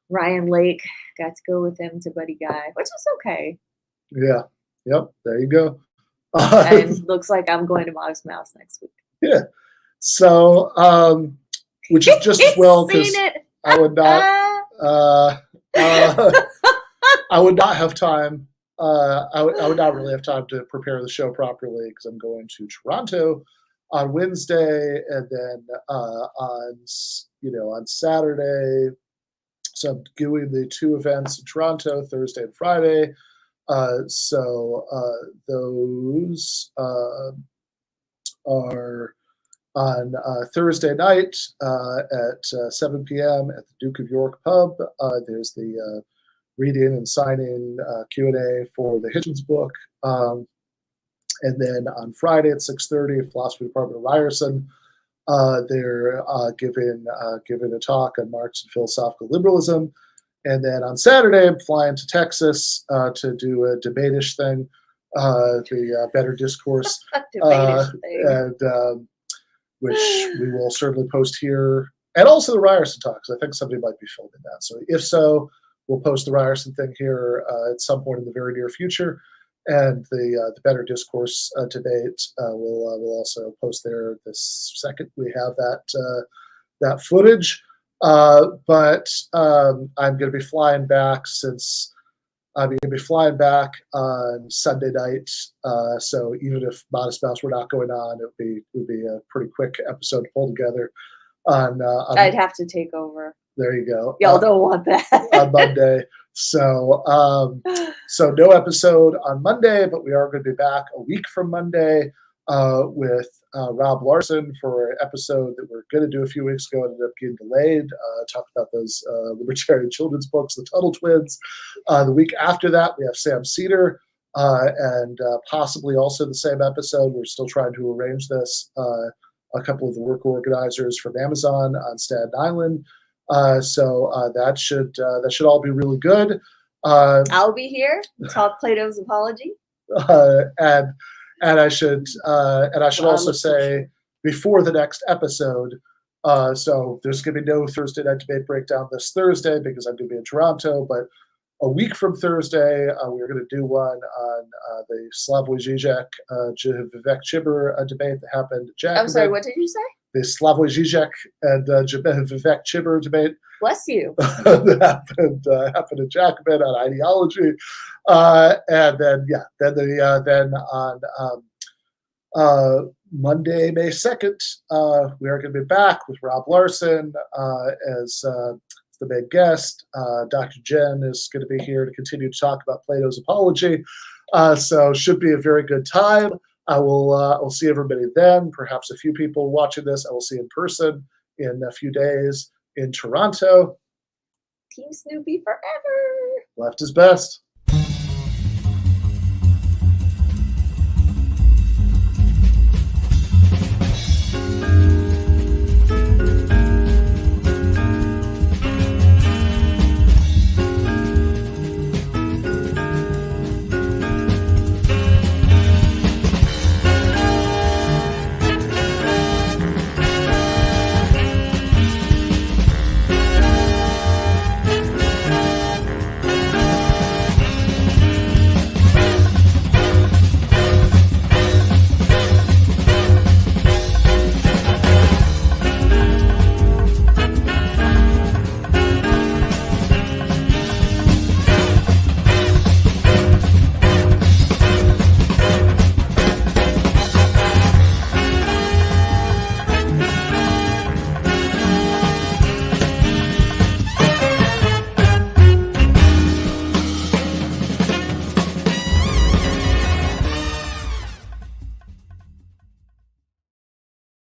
Ryan Lake got to go with him to Buddy Guy, which was okay. Yeah. Yep. There you go. And looks like I'm going to Modest Mouse next week. Yeah. So, which is just as well because I would not. I would not have time. I would not really have time to prepare the show properly because I'm going to Toronto on Wednesday and then on Saturday. So I'm doing the two events in Toronto, Thursday and Friday. So those are on Thursday night at 7 p.m. at the Duke of York pub. There's the read-in and sign-in Q&A for the Hitchens book. And then on Friday at 6:30, Philosophy Department of Ryerson, they're giving a talk on Marx and philosophical liberalism. And then on Saturday, I'm flying to Texas to do a debate-ish thing, the Better Discourse, and which we will certainly post here. And also the Ryerson talk, because I think somebody might be filming that. So if so, we'll post the Ryerson thing here at some point in the very near future. And the Better Discourse debate we'll also post there this second we have that footage. But I'm going to be flying back since I'm going to be flying back on Sunday night. So even if Modest Mouse were not going on, it would be a pretty quick episode to pull together. I'd have to take over. There you go. Y'all don't want that on Monday. So no episode on Monday, but we are going to be back a week from Monday with Rob Larson for an episode that we're going to do a few weeks ago. It ended up getting delayed. Talk about those libertarian children's books, the Tuttle Twins. The week after that, we have Sam Cedar and possibly also the same episode. We're still trying to arrange this. A couple of the work organizers from Amazon on Staten Island. So that should all be really good. I'll be here to talk Plato's Apology. And I should also say before the next episode. So there's going to be no Thursday night debate breakdown this Thursday because I'm going to be in Toronto. But a week from Thursday, we're going to do one on the Slavoj Žižek, Vivek Chibber debate that happened at Jacobin. I'm sorry, what did you say? The Slavoj Žižek and Vivek Chibber debate. Bless you. That happened at Jacobin on ideology, and then on Monday, May 2nd, we are going to be back with Rob Larson as the main guest. Dr. Jen is going to be here to continue to talk about Plato's Apology. So should be a very good time. I'll see everybody then. Perhaps a few people watching this I will see in person in a few days in Toronto. Team Snoopy forever. Left is best.